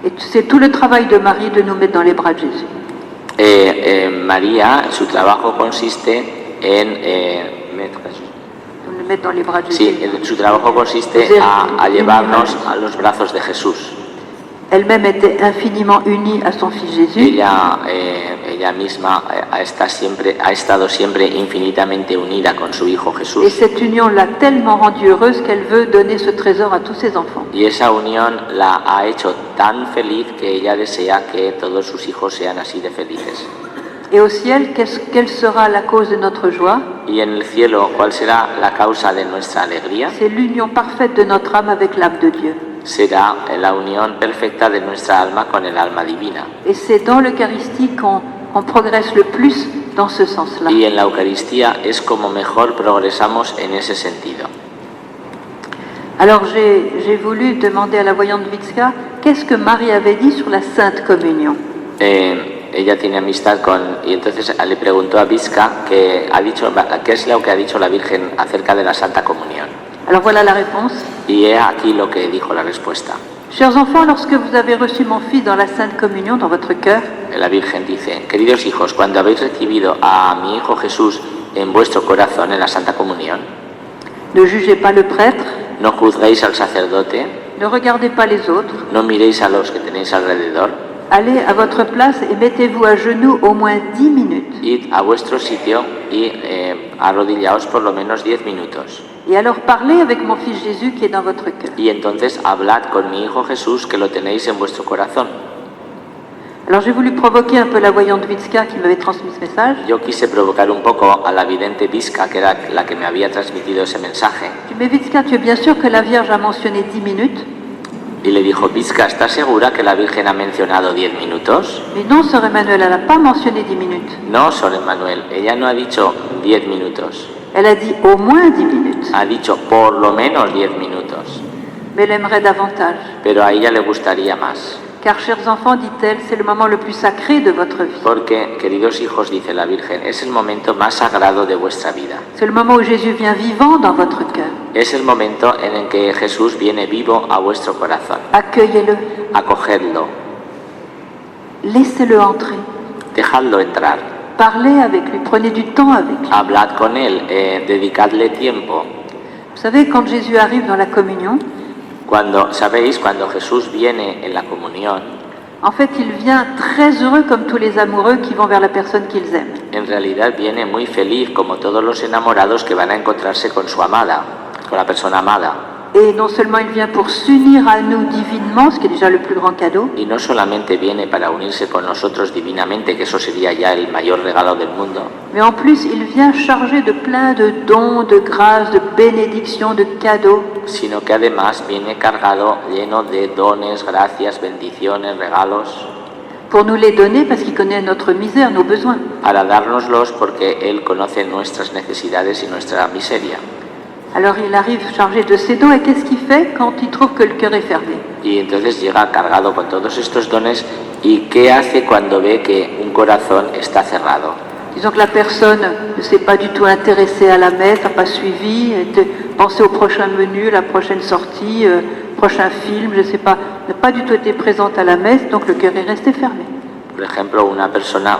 Speaker 1: Et c'est tout le travail de Marie de nous mettre dans les bras de Jésus.
Speaker 2: María, su trabajo consiste en
Speaker 1: mettre dans les bras de Jésus.
Speaker 2: Sí, su trabajo consiste a llevarnos a los brazos de Jesús.
Speaker 1: Elle-même était infiniment unie à son fils Jésus.
Speaker 2: Ella misma ha estado siempre infinitamente unida con su hijo Jesús.
Speaker 1: Et cette union l'a tellement rendue heureuse qu'elle veut donner ce trésor à tous ses enfants.
Speaker 2: Y esa unión la ha hecho tan feliz que ella desea que todos sus hijos sean así de felices.
Speaker 1: Et au ciel, quelle sera la cause de notre joie?
Speaker 2: Y en el cielo, ¿cuál será la causa de nuestra alegría?
Speaker 1: C'est l'union parfaite de notre âme avec l'âme de Dieu.
Speaker 2: Será la unión perfecta de nuestra alma con el alma divina.
Speaker 1: Et c'est dans l'Eucharistie qu'on progresse le plus dans ce sens-là.
Speaker 2: Y en la Eucaristía es como mejor progresamos en ese sentido.
Speaker 1: Alors j'ai voulu demander à la voyante Vitska qu'est-ce que Marie avait dit sur la Sainte Communion.
Speaker 2: Ella tiene amistad con... Y entonces le preguntó a Visca qué es lo que ha dicho la Virgen acerca de la Santa Comunión.
Speaker 1: Alors voilà la réponse.
Speaker 2: Y he aquí lo que dijo la respuesta.
Speaker 1: Chers enfants, lorsque vous avez reçu mon Fils dans la Sainte Communion, dans votre cœur,
Speaker 2: La Virgen dice, queridos hijos, cuando habéis recibido a mi Hijo Jesús en vuestro corazón en la Santa Comunión,
Speaker 1: ne jugez pas le prêtre,
Speaker 2: no juzguéis al sacerdote,
Speaker 1: ne regardez pas les autres,
Speaker 2: no miréis a los que tenéis alrededor,
Speaker 1: allez à votre place et mettez-vous à genoux au moins 10 minutes.
Speaker 2: id a vuestro sitio y arrodillaos por lo menos 10 minutos.
Speaker 1: Et alors parlez avec mon Fils Jésus qui est dans votre cœur.
Speaker 2: Y entonces hablad con mi Hijo Jesús que lo tenéis en vuestro corazón.
Speaker 1: Alors j'ai voulu provoquer un peu la voyante Vitska qui m'avait transmis ce message.
Speaker 2: Yo quise provocar un poco a la vidente Visca, que era la que me había transmitido ese mensaje,
Speaker 1: Je dis, mais Vitska, tu es bien sûr que la Vierge a mentionné 10 minutes?
Speaker 2: y le dijo, Visca, ¿estás segura que la Virgen ha mencionado 10 minutos?
Speaker 1: Mais non, Sœur Emmanuel, elle n'a pas mentionné 10 minutes.
Speaker 2: No, Sor Emmanuel, ella no ha dicho 10 minutos,
Speaker 1: Elle a dit au moins 10 minutes.
Speaker 2: ha dicho por lo menos 10 minutos,
Speaker 1: Mais elle aimerait davantage.
Speaker 2: pero a ella le gustaría más.
Speaker 1: Car, chers enfants, dit-elle, c'est le moment le plus sacré de votre vie.
Speaker 2: Porque, queridos hijos, dice la Virgen, es el momento más sagrado de vuestra vida.
Speaker 1: C'est le moment où Jésus vient vivant dans votre cœur.
Speaker 2: Es el momento en el que Jesús viene vivo a vuestro corazón.
Speaker 1: Accueillez-le,
Speaker 2: Acogedlo,
Speaker 1: laissez-le entrer.
Speaker 2: dejadlo entrar,
Speaker 1: Parlez avec lui, prenez du temps avec lui.
Speaker 2: hablad con él, dedicadle tiempo.
Speaker 1: Vous savez, quand Jésus arrive dans la communion,
Speaker 2: Sabéis, cuando Jesús viene en la comunión,
Speaker 1: en fait, il vient très heureux comme tous les amoureux qui vont vers la personne qu'ils aiment.
Speaker 2: en realidad viene muy feliz, como todos los enamorados que van a encontrarse con su amada, con la persona amada.
Speaker 1: Et non seulement il vient pour s'unir à nous divinement, ce qui est déjà le plus grand cadeau,
Speaker 2: Y no solamente viene para unirse con nosotros divinamente, que eso sería ya el mayor regalo del mundo,
Speaker 1: mais en plus il vient chargé de plein de dons, de grâces, de bénédictions, de cadeaux,
Speaker 2: sino que además viene cargado, lleno de dones, gracias, bendiciones, regalos,
Speaker 1: pour nous les donner parce qu'il connaît notre misère, nos besoins.
Speaker 2: para dárnoslos porque Él conoce nuestras necesidades y nuestra miseria.
Speaker 1: Alors il arrive chargé de ces dons et qu'est-ce qu'il fait quand il trouve que le cœur est fermé?
Speaker 2: Y entonces llega cargado con todos estos dones. ¿Y qué hace cuando ve que un corazón está cerrado?
Speaker 1: Disons que la personne ne s'est pas du tout intéressée à la messe, n'a pas suivi, pensé au prochain menu, la prochaine sortie, prochain film, je ne sais pas, n'a pas du tout été présente à la messe, donc le cœur est resté fermé.
Speaker 2: Por ejemplo, una persona...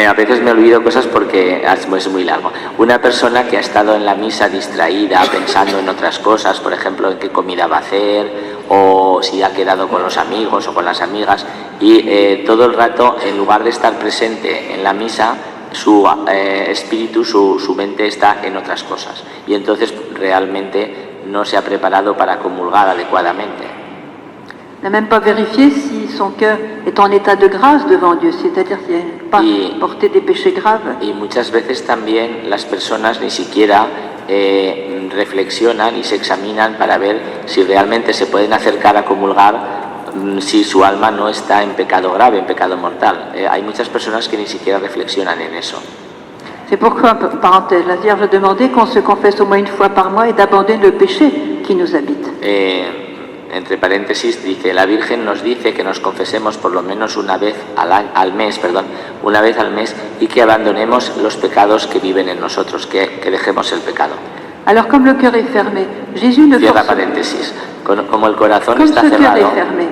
Speaker 2: a veces me olvido cosas porque es muy largo. Una persona que ha estado en la misa distraída, pensando en otras cosas, por ejemplo, en qué comida va a hacer, o si ha quedado con los amigos o con las amigas, y todo el rato, en lugar de estar presente en la misa, su espíritu, su mente está en otras cosas. Y entonces realmente no se ha preparado para comulgar adecuadamente.
Speaker 1: N'a même pas vérifié si son cœur est en état de grâce devant Dieu, c'est-à-dire qu'il n'a pas porté des péchés graves.
Speaker 2: Y muchas veces también las personas ni siquiera reflexionan y se examinan para ver si realmente se pueden acercar a comulgar si su alma no está en pecado grave, en pecado mortal. Hay muchas personas que ni siquiera reflexionan en eso.
Speaker 1: C'est pourquoi, parenthèse, la Vierge a demandé qu'on se confesse au moins une fois par mois et d'abandonner le péché qui nous habite.
Speaker 2: Entre paréntesis, dice, la Virgen nos dice que nos confesemos por lo menos una vez al mes, y que abandonemos los pecados que viven en nosotros, que dejemos el pecado.
Speaker 1: Alors, comme le cœur est fermé, Jésus ne
Speaker 2: Cierra
Speaker 1: force
Speaker 2: paréntesis. Como el corazón
Speaker 1: Comme
Speaker 2: está
Speaker 1: ce cœur
Speaker 2: cerrado,
Speaker 1: est fermé,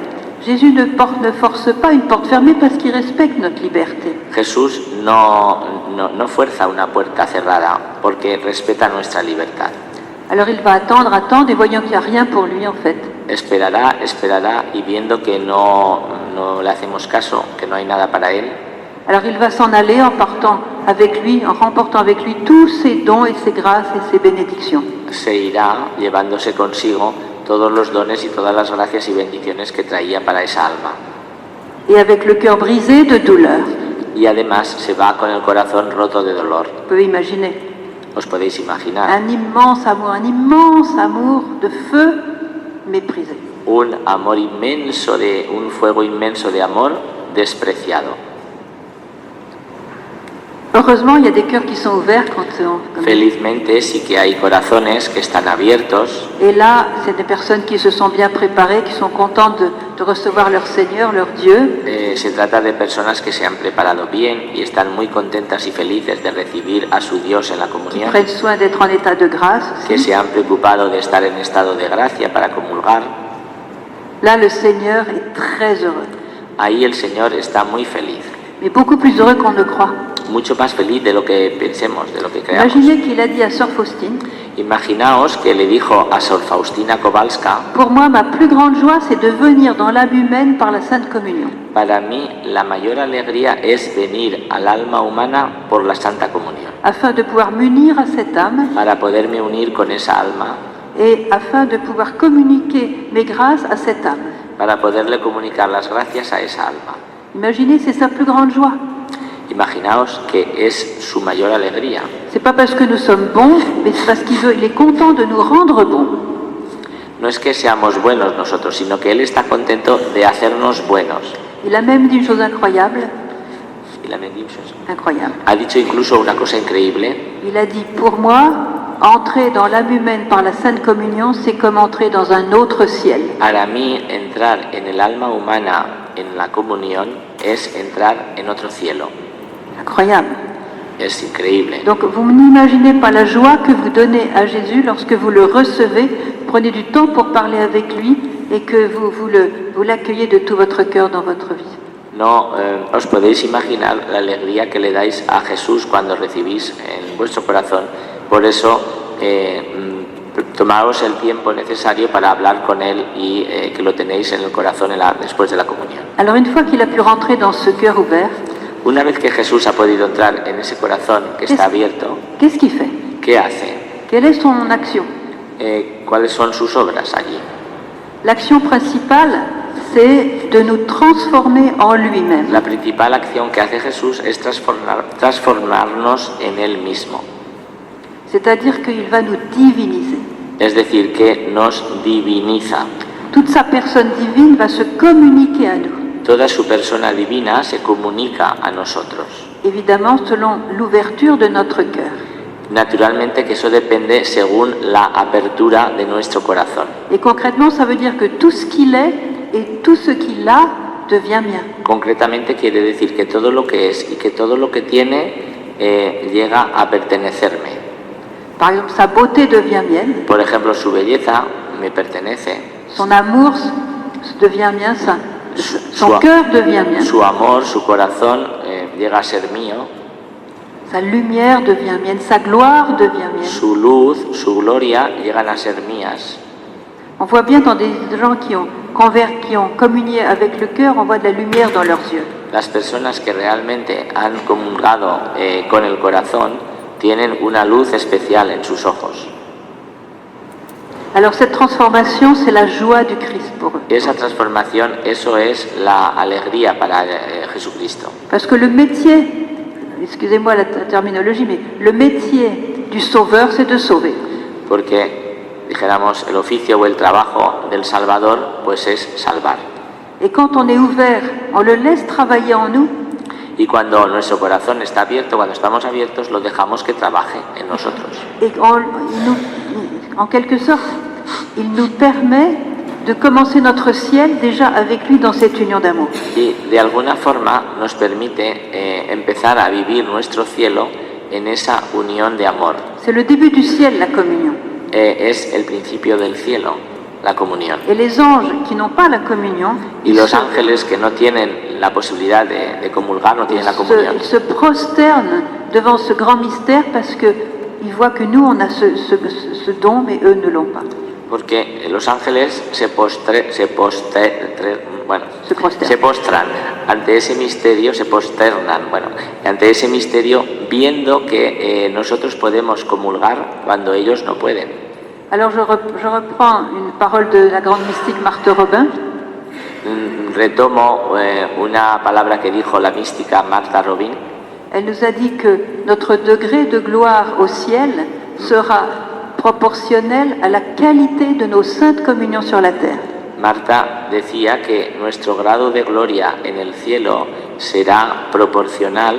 Speaker 1: Jésus ne force pas une porte fermée parce qu'il respecte notre liberté.
Speaker 2: Jesús no fuerza una puerta cerrada porque respeta nuestra libertad.
Speaker 1: Alors il va attendre, et voyant qu'il n'y a rien pour lui en fait.
Speaker 2: Esperará y viendo que no le hacemos caso, que no hay nada para él.
Speaker 1: Alors il va s'en aller en partant avec lui, en remportant avec lui tous ses dons et ses grâces et ses bénédictions.
Speaker 2: Se irá llevándose consigo todos los dones y todas las gracias y bendiciones que traía para esa alma.
Speaker 1: Et avec le cœur brisé de douleur.
Speaker 2: Y además se va con el corazón roto de dolor.
Speaker 1: Vous pouvez imaginer.
Speaker 2: Os podéis imaginar.
Speaker 1: Un immense amour de feu méprisé.
Speaker 2: Un fuego inmenso de amor despreciado.
Speaker 1: Heureusement, il y a des cœurs qui sont ouverts quand comme-
Speaker 2: Felizmente sí que hay corazones que están abiertos
Speaker 1: Et là, c'est des personnes qui se sont bien préparées, qui sont contentes de recevoir leur Seigneur, leur Dieu.
Speaker 2: Se trata de personas que se han preparado bien y están muy contentas y felices de recibir a su Dios en la
Speaker 1: Qui
Speaker 2: comunión,
Speaker 1: prennent soin d'être en état de grâce
Speaker 2: que
Speaker 1: aussi.
Speaker 2: se han preocupado de estar en estado de gracia para comulgar.
Speaker 1: Là, le Seigneur est très heureux,
Speaker 2: Ahí el Señor está muy feliz,
Speaker 1: mais beaucoup plus heureux qu'on ne croit.
Speaker 2: mucho más feliz de lo que pensemos, de lo que creamos.
Speaker 1: Imaginez qu'il a dit à Sœur Faustine,
Speaker 2: Imaginaos que le dijo a Sor Faustina Kowalska:
Speaker 1: pour moi, ma plus grande joie, c'est de venir dans l'âme humaine par la Sainte Communion.
Speaker 2: para mí la mayor alegría es venir al alma humana por la Santa Comunión,
Speaker 1: Afin de pouvoir m'unir à cette âme
Speaker 2: para poderme unir con esa alma,
Speaker 1: et afin de pouvoir communiquer mes grâces à cette âme.
Speaker 2: para poderle comunicar las gracias a esa alma.
Speaker 1: Imaginez, c'est sa plus grande joie.
Speaker 2: Imaginaos que es su mayor alegría.
Speaker 1: C'est pas parce que nous sommes bons, mais c'est parce il est content de nous rendre bons.
Speaker 2: No es que seamos buenos nosotros, sino que Él está contento de hacernos buenos.
Speaker 1: Il a même dit une chose incroyable,
Speaker 2: Y la bendición.
Speaker 1: incroyable.
Speaker 2: Ha dicho incluso una cosa increíble.
Speaker 1: Il a dit, pour moi, entrer dans l'âme humaine par la Sainte Communion, c'est comme entrer dans un autre ciel.
Speaker 2: Para mí, entrar en el alma humana en la comunión es entrar en otro cielo.
Speaker 1: Incroyable.
Speaker 2: Es increíble.
Speaker 1: Donc vous n'imaginez pas la joie que vous donnez à Jésus lorsque vous le recevez, prenez du temps pour parler avec lui et que vous l'accueillez de tout votre cœur dans votre vie.
Speaker 2: No os podéis imaginar la alegría que le dais a Jesús cuando recibís en vuestro corazón. Por eso, tomaos el tiempo necesario para hablar con Él y que lo tenéis en el corazón después de la comunión.
Speaker 1: Alors une fois qu'il a pu rentrer dans ce cœur ouvert,
Speaker 2: Una vez que Jesús ha podido entrar en ese corazón que está abierto,
Speaker 1: qu'est-ce qu'il fait?
Speaker 2: ¿qué hace?
Speaker 1: Quelle est son action?
Speaker 2: ¿Cuáles son sus obras allí?
Speaker 1: L'action principale, c'est de nous transformer en lui-même.
Speaker 2: La principal acción que hace Jesús es transformarnos en Él mismo.
Speaker 1: C'est-à-dire qu'il va nous diviniser.
Speaker 2: Es decir, que nos diviniza.
Speaker 1: Toute sa personne divine va se communiquer à nous.
Speaker 2: Toda su persona divina se comunica a nosotros.
Speaker 1: Évidemment, selon l'ouverture de notre cœur.
Speaker 2: Naturalmente que eso depende según la apertura de nuestro corazón.
Speaker 1: Et concrètement, ça veut dire que tout ce qu'il est et tout ce qu'il a devient mien.
Speaker 2: Concretamente quiere decir que todo lo que es y que todo lo que tiene llega a pertenecerme.
Speaker 1: Par exemple, sa beauté devient mienne,
Speaker 2: Por ejemplo, su me pertenece.
Speaker 1: son amour devient mien, son cœur devient mien,
Speaker 2: Su amor, su corazón llega a ser mío.
Speaker 1: sa lumière devient mienne, sa gloire devient mienne.
Speaker 2: Su luz, su gloria llegan a ser mías.
Speaker 1: On voit bien dans des gens qui ont communié avec le cœur, on voit de la lumière dans leurs yeux.
Speaker 2: Las personas que realmente han comulgado con el corazón tienen una luz especial en sus ojos.
Speaker 1: Alors cette transformation, c'est la joie du Christ pour eux.
Speaker 2: Esa transformación, eso es la alegría para Jesucristo.
Speaker 1: Parce que le métier, excusez-moi la terminologie, mais le métier du sauveur, c'est de sauver.
Speaker 2: Porque, dijéramos, el oficio o el trabajo del Salvador, pues es salvar.
Speaker 1: Et quand on est ouvert, on le laisse travailler en nous.
Speaker 2: Y cuando nuestro corazón está abierto, cuando estamos abiertos, lo dejamos que trabaje en nosotros.
Speaker 1: Et en quelque sorte, il nous permet de commencer notre ciel déjà avec lui dans cette union d'amour.
Speaker 2: Y de alguna forma nos permite empezar a vivir nuestro cielo en esa unión de amor.
Speaker 1: C'est le début du ciel, la communion.
Speaker 2: Es el principio del cielo, la comunión.
Speaker 1: Et les anges qui n'ont pas la communion,
Speaker 2: Y los ángeles que no tienen la posibilidad de comulgar, no tienen la comunión.
Speaker 1: ils se prosternent devant ce grand mystère parce qu'ils voient que nous, on a ce don, mais eux ne l'ont pas.
Speaker 2: Porque los ángeles se postran ante ese misterio, se posternan, ante ese misterio, viendo que nosotros podemos comulgar cuando ellos no pueden.
Speaker 1: Alors je reprends une parole de la grande mystique Marthe Robin.
Speaker 2: Retomo una palabra que dijo la mística Martha Robin.
Speaker 1: Elle nous a dit que notre degré de gloire au ciel sera proportionnel à la qualité de nos saintes communions sur la terre.
Speaker 2: Marta decía que nuestro grado de gloria en el cielo será proporcional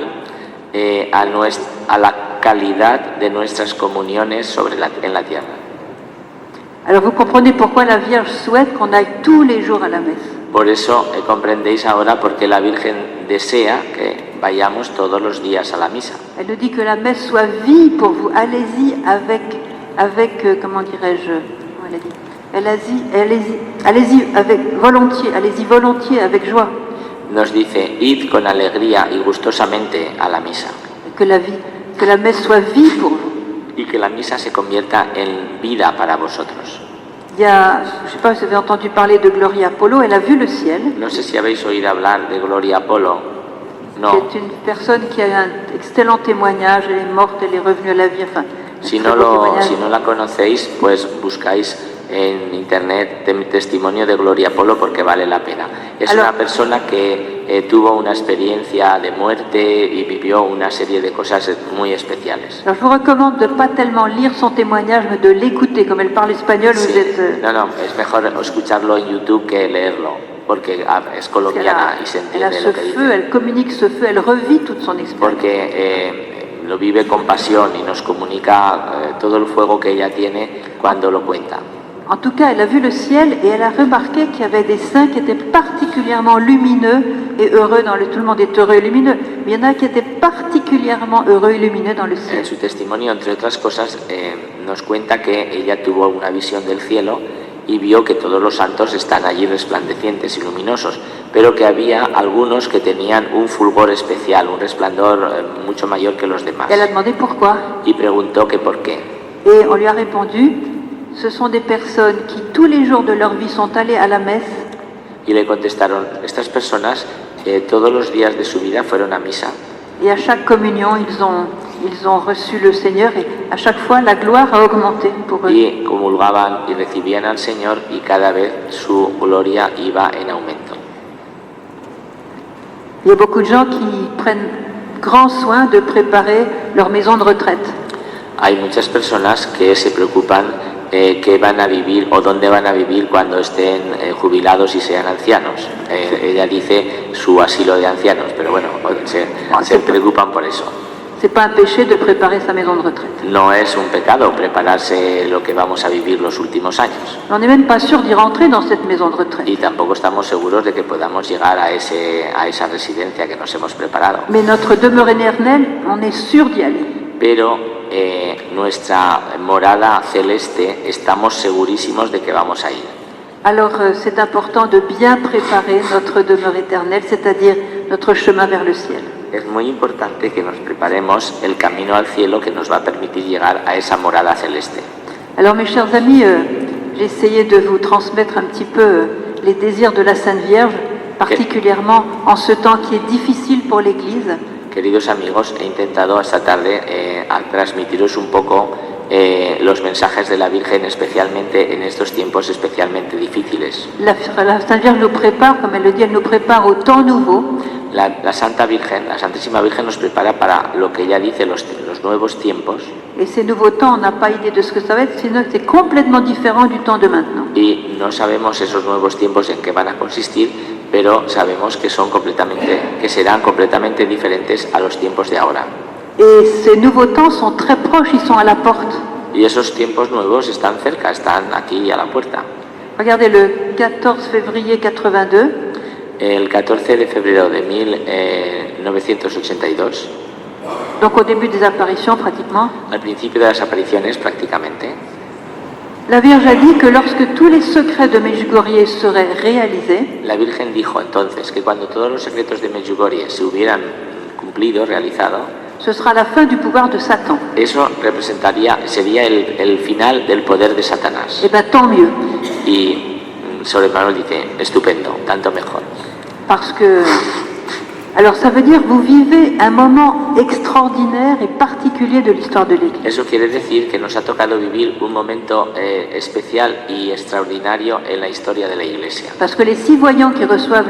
Speaker 2: a la calidad de nuestras comuniones en la tierra.
Speaker 1: Alors vous comprenez pourquoi la Vierge souhaite qu'on aille tous les jours à la messe.
Speaker 2: Por eso comprendéis ahora por qué la Virgen desea que vayamos todos los días a la misa.
Speaker 1: Elle nous dit que la messe soit vie pour vous. Allez-y comment dirais-je, elle a dit, allez-y volontiers, avec joie.
Speaker 2: Nos dice, id con alegría y gustosamente a la misa.
Speaker 1: Que la messe soit vie pour vous.
Speaker 2: Y que la misa se convierta en vida para vosotros.
Speaker 1: Je ne sais pas si vous avez entendu parler de Gloria Apollo, elle a vu le ciel.
Speaker 2: No sé si habéis oído hablar de Gloria Apollo. No.
Speaker 1: C'est une personne qui a un excellent témoignage, elle est morte, elle est revenue à la vie. Enfin,
Speaker 2: si no la conocéis, pues buscáis en internet testimonio de Gloria Apollo porque vale la pena. Es una persona que tuvo una experiencia de muerte y vivió una serie de cosas muy especiales.
Speaker 1: Alors, je vous recommande de pas tellement lire son témoignage, mais de l'écouter. Comme elle parle espagnol,
Speaker 2: sí.
Speaker 1: Vous êtes...
Speaker 2: No, es mejor escucharlo en YouTube que leerlo, porque es colombiana y se entiende lo que dice.
Speaker 1: Elle communique ce feu, elle revit toute son expérience.
Speaker 2: Porque lo vive con pasión y nos comunica todo el fuego que ella tiene cuando lo cuenta.
Speaker 1: En tout cas, elle a vu le ciel et elle a remarqué qu'il y avait des saints qui étaient particulièrement lumineux et heureux tout le monde est heureux et lumineux, mais il y en a qui étaient particulièrement heureux et lumineux dans le ciel.
Speaker 2: En su testimonio, entre otras cosas, nos cuenta que ella tuvo una visión del cielo y vio que todos los santos están allí resplandecientes y luminosos, pero que había algunos que tenían un fulgor especial, un resplandor mucho mayor que los demás.
Speaker 1: Elle a demandé pourquoi.
Speaker 2: Y preguntó que por qué.
Speaker 1: Et on lui a répondu, ce sont des personnes qui tous les jours de leur vie sont allées à la messe.
Speaker 2: Y le contestaron, estas personas todos los días de su vida fueron a misa.
Speaker 1: Et à chaque communion, ils ont reçu le Seigneur et à chaque fois la gloire a augmenté pour eux.
Speaker 2: Y comulgaban y recibían al Señor y cada vez su gloria iba en aumento.
Speaker 1: Il y a beaucoup de gens qui prennent grand soin de préparer leur maison de retraite.
Speaker 2: Hay muchas personas que se preocupan qué van a vivir o dónde van a vivir cuando estén jubilados y sean ancianos. Ella dice su asilo de ancianos, pero bueno, se preocupan por eso.
Speaker 1: C'est pas un péché de préparer sa maison de retraite.
Speaker 2: No es un pecado prepararse lo que vamos a vivir los últimos años.
Speaker 1: On n'est même pas sûr d'y rentrer dans cette maison de retraite.
Speaker 2: Y tampoco estamos seguros de que podamos llegar a esa residencia que nos hemos preparado.
Speaker 1: Mais notre demeure éternelle, on est sûr d'y aller.
Speaker 2: Pero nuestra morada celeste estamos segurísimos de que vamos a ir.
Speaker 1: Alors c'est important de bien préparer notre demeure éternelle, c'est-à-dire notre chemin vers le ciel.
Speaker 2: Es muy importante que nos preparemos el camino al cielo que nos va a permitir llegar a esa morada celeste.
Speaker 1: Alors mes chers amis, j'ai essayé de vous transmettre un petit peu les désirs de la Sainte Vierge, particulièrement en ce temps qui est difficile pour l'Église.
Speaker 2: Queridos amigos, he intentado esta tarde transmitiros un poco los mensajes de la Virgen, especialmente en estos tiempos especialmente difíciles.
Speaker 1: La Sainte Vierge nous prépare, comme elle le dit, elle nous prépare au temps nouveau.
Speaker 2: La Santa Virgen, la Santísima Virgen nos prepara para lo que ella dice, los nuevos tiempos.
Speaker 1: Et ces nouveaux temps, on n'a pas idée de ce que ça va être, sinon c'est complètement différent du temps de maintenant.
Speaker 2: Y no sabemos esos nuevos tiempos en qué van a consistir, pero sabemos que serán completamente diferentes a los tiempos de ahora.
Speaker 1: Et ces nouveaux temps sont très proches, ils sont à la porte.
Speaker 2: Y esos tiempos nuevos están cerca, están aquí a la puerta.
Speaker 1: Regardez le 14 février 82.
Speaker 2: El 14 de febrero de 1982.
Speaker 1: Donc au début des apparitions pratiquement.
Speaker 2: Al principio de las apariciones prácticamente.
Speaker 1: La Vierge a dit que lorsque tous les secrets de Medjugorje seraient réalisés,
Speaker 2: la Virgen dijo entonces que cuando todos los secretos de Medjugorje se hubieran cumplido, realizado,
Speaker 1: ce sera la fin du pouvoir de Satan.
Speaker 2: Eso sería el final del poder de Satanás.
Speaker 1: Eh bien, tant mieux.
Speaker 2: Y Sobremano dice, estupendo, tanto mejor.
Speaker 1: Parce que, alors ça veut dire que vous vivez un moment extraordinaire et particulier de l'histoire de l'Église.
Speaker 2: Eso quiere decir que nos ha tocado vivir un momento especial y extraordinario en la historia de la Iglesia.
Speaker 1: Parce que les 6 voyants qui reçoivent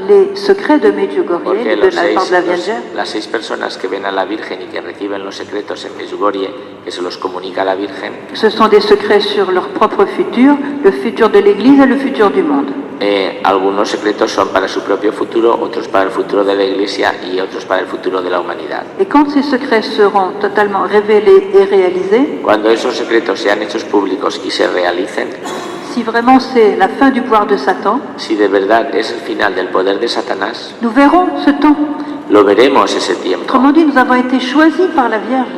Speaker 1: les secrets de Medjugorje, de la part de la Vierge,
Speaker 2: las 6 personas que ven a la Virgen y que reciben los secretos en Medjugorje, que se los comunica a la Virgen,
Speaker 1: ce sont des secrets sur leur propre futur, le futur de l'Église et le futur du monde.
Speaker 2: algunos secretos son para su propio futuro, otros para el futuro de la Iglesia y otros para el futuro de la humanidad.
Speaker 1: Et quand ces secrets seront totalement révélés et réalisés,
Speaker 2: Cuando esos secretos sean hechos públicos y se realicen,
Speaker 1: si vraiment c'est la fin du pouvoir de Satan,
Speaker 2: si de verdad es el final del poder de Satanás,
Speaker 1: nous verrons ce temps.
Speaker 2: lo veremos ese tiempo.
Speaker 1: Autrement dit, nous avons été choisis par la Vierge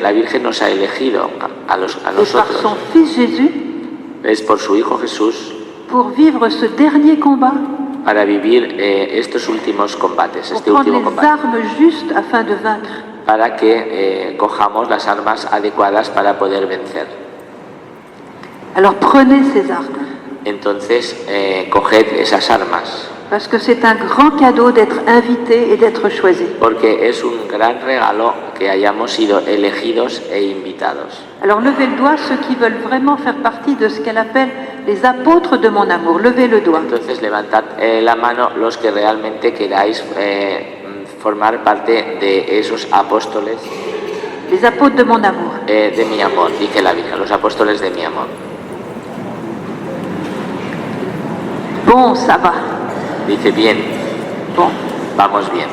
Speaker 2: La Virgen nos ha elegido a
Speaker 1: et par
Speaker 2: nosotros.
Speaker 1: son Fils Jésus
Speaker 2: Es por su Hijo Jesús
Speaker 1: pour vivre ce dernier combat,
Speaker 2: para vivir estos últimos combates,
Speaker 1: pour
Speaker 2: este
Speaker 1: prendre
Speaker 2: último
Speaker 1: les
Speaker 2: combate,
Speaker 1: armes justes afin de vaincre.
Speaker 2: para que cojamos las armas adecuadas para poder vencer.
Speaker 1: Alors prenez ces armes,
Speaker 2: Entonces, coged esas armas,
Speaker 1: parce que c'est un grand cadeau d'être invité et d'être choisi.
Speaker 2: porque es un gran regalo que hayamos sido elegidos e invitados.
Speaker 1: Alors levez le doigt ceux qui veulent vraiment faire partie de ce qu'elle appelle les apôtres de mon amour. Levez le doigt.
Speaker 2: Entonces, levantad la mano los que realmente queráis formar parte de esos apóstoles
Speaker 1: Les apôtres de mon amour.
Speaker 2: de mi amor, dice la Virgen, los apóstoles de mi amor.
Speaker 1: Bon, ça va.
Speaker 2: Dice, bien,
Speaker 1: Bon.
Speaker 2: vamos bien.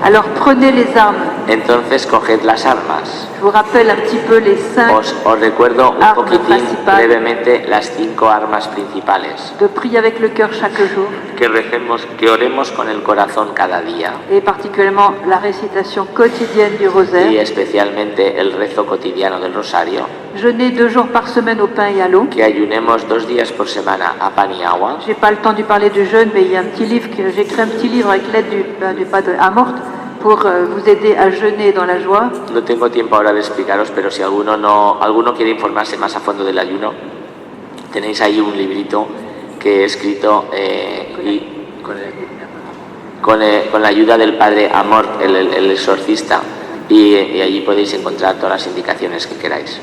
Speaker 1: Alors prenez les armes.
Speaker 2: Entonces, coged las armas.
Speaker 1: Je vous rappelle un petit peu les 5
Speaker 2: Os recuerdo un
Speaker 1: Armas
Speaker 2: poquitín
Speaker 1: principales.
Speaker 2: brevemente las 5 armas principales.
Speaker 1: de prier avec le cœur chaque jour,
Speaker 2: Que recemos, que oremos con el corazón cada día.
Speaker 1: et particulièrement la récitation quotidienne du
Speaker 2: Y
Speaker 1: rosaire.
Speaker 2: especialmente el rezo cotidiano del rosario.
Speaker 1: Jeûner 2 jours par semaine au pain et à l'eau.
Speaker 2: Que ayunemos 2 días por semana a pan y agua.
Speaker 1: J'ai pas le temps de parler du jeûne, mais il y a un petit livre que j'ai écrit un petit livre avec l'aide du padre Amort pour vous aider à jeûner dans la joie.
Speaker 2: No tengo tiempo ahora de explicaros, pero si alguno quiere informarse más a fondo del ayuno, tenéis ahí un librito que he escrito con la ayuda del padre Amort, el exorcista, y allí podéis encontrar todas las indicaciones que queráis.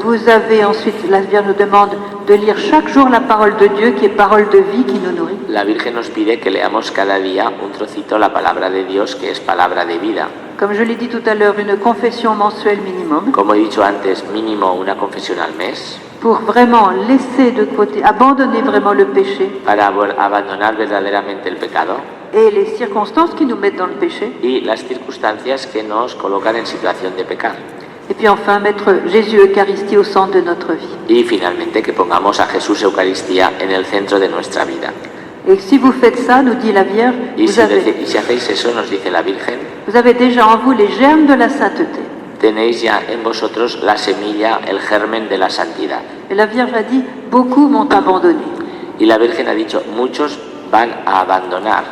Speaker 1: Vous avez ensuite, la Vierge nous demande de lire chaque jour la parole de Dieu qui est parole de vie qui nous nourrit.
Speaker 2: La Virgen nos pide que leamos cada día un trocito la palabra de Dios, que es palabra de vida.
Speaker 1: Comme je l'ai dit tout à l'heure, une confession mensuelle minimum
Speaker 2: Como he dicho antes, mínimo una confesión al mes,
Speaker 1: pour vraiment laisser de côté, abandonner vraiment le péché
Speaker 2: para abandonar verdaderamente el pecado
Speaker 1: et les circonstances qui nous mettent dans le péché.
Speaker 2: y las circunstancias que nos colocan en situación de pecar.
Speaker 1: Et puis enfin, mettre Jésus Eucharistie au centre de notre vie.
Speaker 2: Y finalmente que pongamos a Jesús Eucaristía en el centro de nuestra vida.
Speaker 1: Et si vous faites ça, nous dit la Vierge,
Speaker 2: Y
Speaker 1: vous
Speaker 2: si hacéis eso, nos dice la Virgen,
Speaker 1: avez déjà en vous les germes de la sainteté.
Speaker 2: tenéis ya en vosotros la semilla, el germen de la santidad.
Speaker 1: Et la Vierge a dit, beaucoup m'ont abandonné.
Speaker 2: Y la Virgen ha dicho, muchos van a abandonar.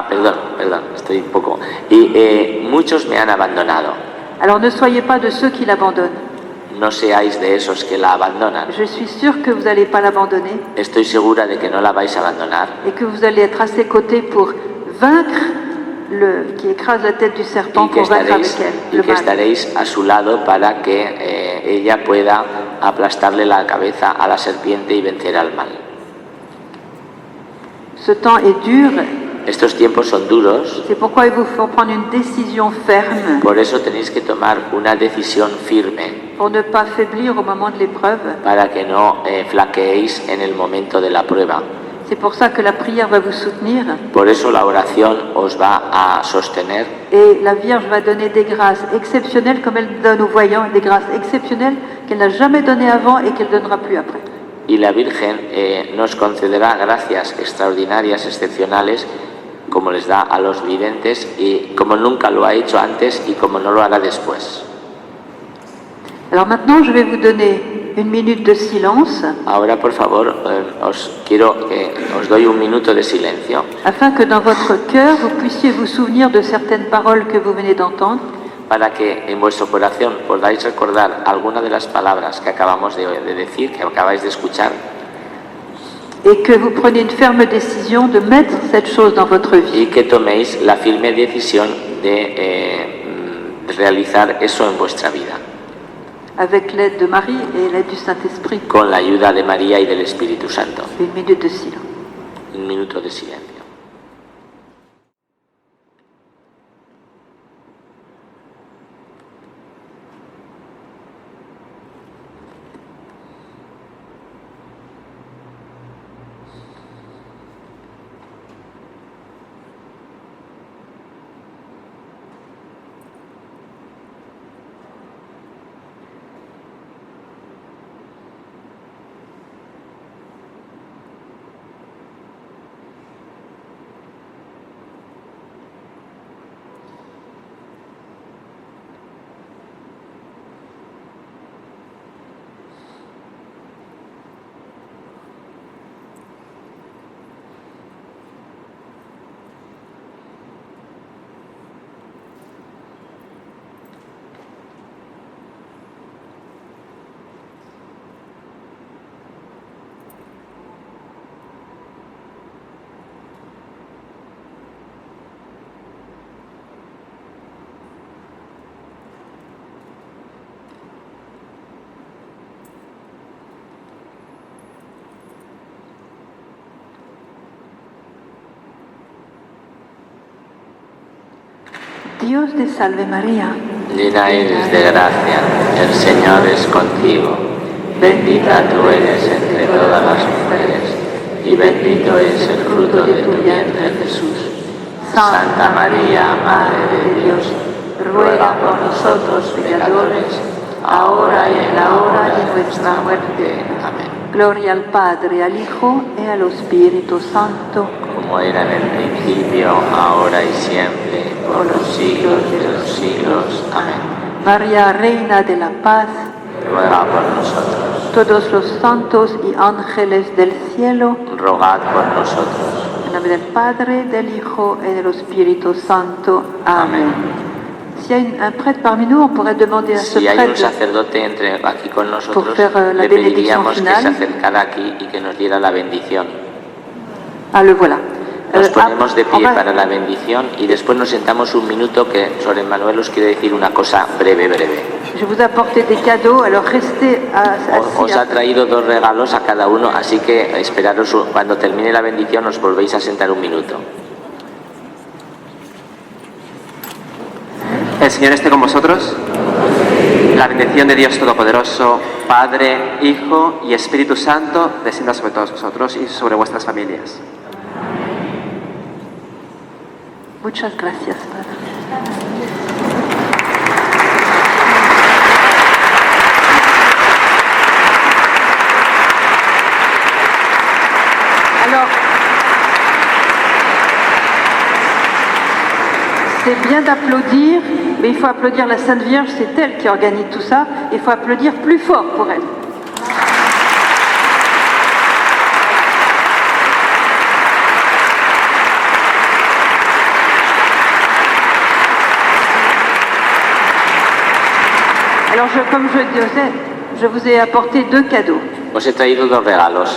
Speaker 2: Perdón, estoy un poco. Y muchos me han abandonado.
Speaker 1: Alors ne soyez pas de ceux qui l'abandonnent.
Speaker 2: No seáis de esos que la abandonan.
Speaker 1: Je suis sûre que vous n'allez pas l'abandonner
Speaker 2: Estoy segura de que no la vais a abandonar
Speaker 1: et que vous allez être à ses côtés pour vaincre le qui écrase la tête du serpent, pour vaincre avec elle le mal.
Speaker 2: estaréis a su lado para que ella pueda aplastarle la cabeza a la serpiente y vencer al mal.
Speaker 1: Ce temps est dur,
Speaker 2: Estos tiempos son duros,
Speaker 1: c'est pourquoi il vous faut prendre une décision ferme
Speaker 2: por eso tenéis que tomar una decisión firme
Speaker 1: pour ne pas faiblir au moment de l'épreuve.
Speaker 2: para que no flaqueéis en el momento de la prueba.
Speaker 1: C'est pour ça que la prière va vous soutenir
Speaker 2: Por eso la oración os va a sostener
Speaker 1: et la Vierge va donner des grâces exceptionnelles comme elle donne aux voyants, des grâces exceptionnelles qu'elle n'a jamais données avant et qu'elle donnera plus après.
Speaker 2: y la Virgen nos concederá gracias extraordinarias, excepcionales, como les da a los videntes y como nunca lo ha hecho antes y como no lo hará después.
Speaker 1: Alors maintenant, je vais vous donner une minute de silence
Speaker 2: Ahora, por favor, os doy un minuto de silencio
Speaker 1: afin que dans votre cœur, vous puissiez vous souvenir de certaines paroles que vous venez d'entendre
Speaker 2: para que en vuestro corazón podáis recordar alguna de las palabras que acabamos de decir, que acabáis de escuchar,
Speaker 1: et que vous preniez une ferme décision de mettre cette chose dans votre vie.
Speaker 2: y que toméis la firme decisión de realizar eso en vuestra vida,
Speaker 1: Avec l'aide de Marie et l'aide du Saint-Esprit.
Speaker 2: con la ayuda de María y del Espíritu Santo.
Speaker 1: Une minute de silence.
Speaker 2: Un minuto de silencio.
Speaker 1: Dios te salve María,
Speaker 2: llena eres de gracia, el Señor es contigo. Bendita tú eres entre todas las mujeres, y bendito es el fruto de tu vientre Jesús. Santa María, Madre de Dios, ruega por nosotros pecadores, ahora y en la hora de nuestra muerte. Amén.
Speaker 1: Gloria al Padre, al Hijo y al Espíritu Santo,
Speaker 2: Como era en el principio, ahora y siempre, por los siglos de los siglos. Amén.
Speaker 1: María, Reina de la Paz,
Speaker 2: Ruega por nosotros,
Speaker 1: todos los santos y ángeles del cielo,
Speaker 2: rogad por nosotros.
Speaker 1: en nombre del Padre, del Hijo y del Espíritu Santo. Amén. S'il y a un prêtre parmi nous, on pourrait demander à ce
Speaker 2: Si hay un
Speaker 1: prêtre
Speaker 2: sacerdote aquí con nosotros,
Speaker 1: Por faire, la
Speaker 2: le pediríamos que
Speaker 1: benediction
Speaker 2: se
Speaker 1: finale.
Speaker 2: acercara aquí y que nos diera la bendición.
Speaker 1: Ah, le voilà.
Speaker 2: Nos ponemos de
Speaker 1: on
Speaker 2: pie
Speaker 1: va-
Speaker 2: para la bendición y después nos sentamos un minuto que Sor Emmanuel os quiere decir una cosa breve.
Speaker 1: Je vous ai apporté des cadeaux, alors restez
Speaker 2: Os
Speaker 1: assis.
Speaker 2: ha traído 2 regalos a cada uno, así que esperaros, cuando termine la bendición os volvéis a sentar un minuto.
Speaker 3: El Señor esté con vosotros. La bendición de Dios Todopoderoso, Padre, Hijo y Espíritu Santo, descienda sobre todos vosotros y sobre vuestras familias.
Speaker 1: Muchas gracias, Padre. Alors, c'est bien d'applaudir, mais il faut applaudir la Sainte Vierge, c'est elle qui organise tout ça. Il faut applaudir plus fort pour elle. Alors, comme je disais, je vous ai apporté 2 cadeaux.
Speaker 2: Os he traído 2 regalos.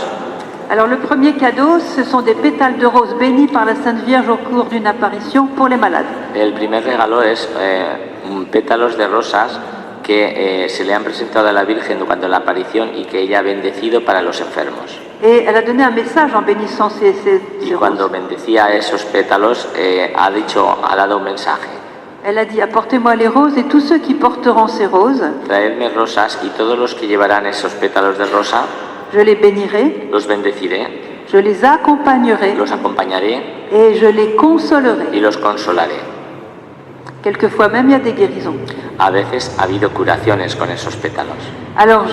Speaker 1: Alors, le premier cadeau, ce sont des pétales de rose bénis par la Sainte Vierge au cours d'une apparition pour les malades.
Speaker 2: El primer regalo es pétalos de rosas que se le han presentado a la Virgen cuando la aparición y que ella ha bendecido para los enfermos.
Speaker 1: Et elle a donné un message en bénissant ces
Speaker 2: Y
Speaker 1: roses.
Speaker 2: cuando bendecía esos pétalos, ha dado un mensaje.
Speaker 1: Elle a dit, apportez-moi les roses et tous ceux qui porteront ces roses,
Speaker 2: Traedme rosas y todos los que llevarán esos pétalos de rosa,
Speaker 1: je les bénirai,
Speaker 2: los bendeciré,
Speaker 1: je les accompagnerai
Speaker 2: los acompañaré
Speaker 1: et je les consolerai.
Speaker 2: y los consolaré.
Speaker 1: Quelquefois même, il y a des guérisons.
Speaker 2: A veces ha habido curaciones con esos pétalos.
Speaker 1: Alors,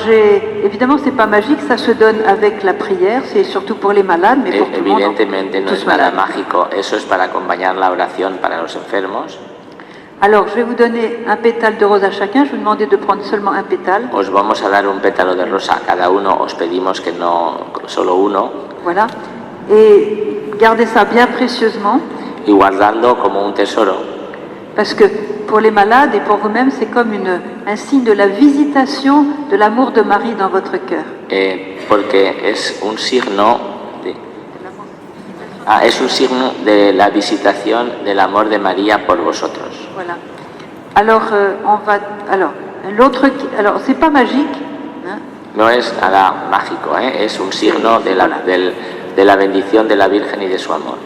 Speaker 1: évidemment, c'est pas magique, ça se donne avec la prière, c'est surtout pour les malades, mais pour tout le monde,
Speaker 2: Evidentemente no es
Speaker 1: tous
Speaker 2: nada
Speaker 1: malades.
Speaker 2: mágico, eso es para acompañar la oración para los enfermos.
Speaker 1: Alors, je vais vous donner un pétale de rose à chacun, je vais vous demander de prendre seulement un pétale.
Speaker 2: Os vamos a dar un pétalo de rosa a cada uno, os pedimos que no solo uno,
Speaker 1: Voilà. Et gardez ça bien précieusement,
Speaker 2: y guardadlo como un tesoro,
Speaker 1: parce que pour les malades et pour vous-même, c'est comme un signe de la visitation de l'amour de Marie dans votre cœur.
Speaker 2: porque es un signo de la visitación del amor de María por vosotros.
Speaker 1: Voilà. Alors, alors c'est pas magique, hein,
Speaker 2: No es nada mágico, es un signo de la bendición de la Virgen y de su amor.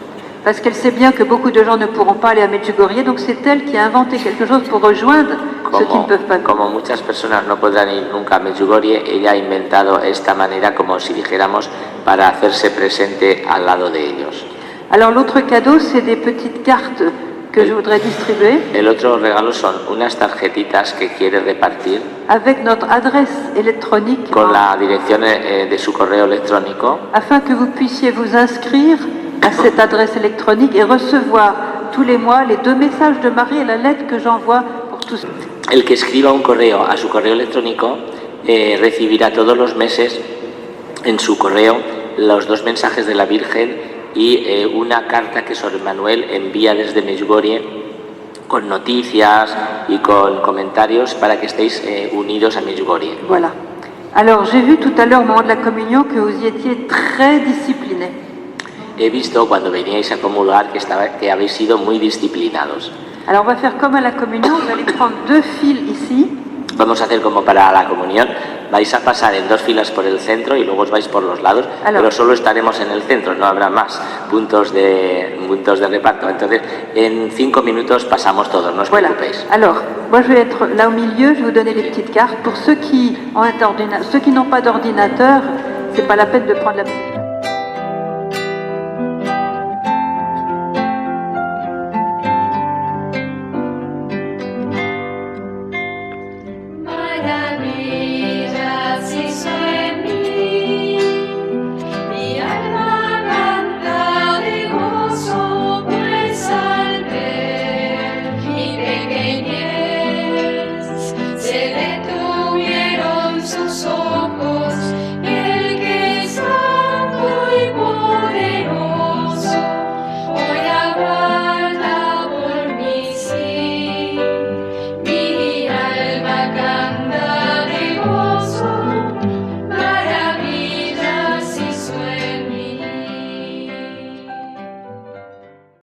Speaker 1: parce qu'elle sait bien que beaucoup de gens ne pourront pas aller à Medjugorje, donc c'est elle qui a inventé quelque chose pour rejoindre ceux qui ne peuvent pas venir.
Speaker 2: Como muchas personas no podrán ir nunca a Medjugorje, ella ha inventado esta manera, como si dijéramos, para hacerse presente al lado de ellos.
Speaker 1: Alors l'autre cadeau, c'est des petites cartes que je voudrais distribuer
Speaker 2: El otro regalo son unas tarjetitas que quiere repartir
Speaker 1: avec notre adresse électronique
Speaker 2: con la dirección de su correo electrónico
Speaker 1: afin que vous puissiez vous inscrire à cette adresse électronique et recevoir tous les mois les 2 messages de Marie et la lettre que j'envoie pour tous.
Speaker 2: El que escriba un correo a su correo electrónico recibirá todos los meses en su correo los 2 mensajes de la Virgen y una carta que Sor Manuel envía desde Medjugorje con noticias y con comentarios para que estéis unidos a Medjugorje.
Speaker 1: Voilà. Alors j'ai vu tout à l'heure au moment de la communion que vous y étiez très disciplinés.
Speaker 2: He visto cuando veníais a comulgar que habéis sido muy disciplinados.
Speaker 1: Alors on va faire comme à la communion, vous allez prendre 2 fils ici.
Speaker 2: Vamos a hacer como para la comunión, vais a pasar en 2 filas por el centro y luego os vais por los lados, pero solo estaremos en el centro, no habrá más puntos de reparto. Entonces, en 5 minutos pasamos todos, no os preocupéis.
Speaker 1: Alors, moi je vais être là au milieu, je vais vous donner les petites cartes. Pour ceux qui n'ont pas d'ordinateur, c'est pas la peine de prendre la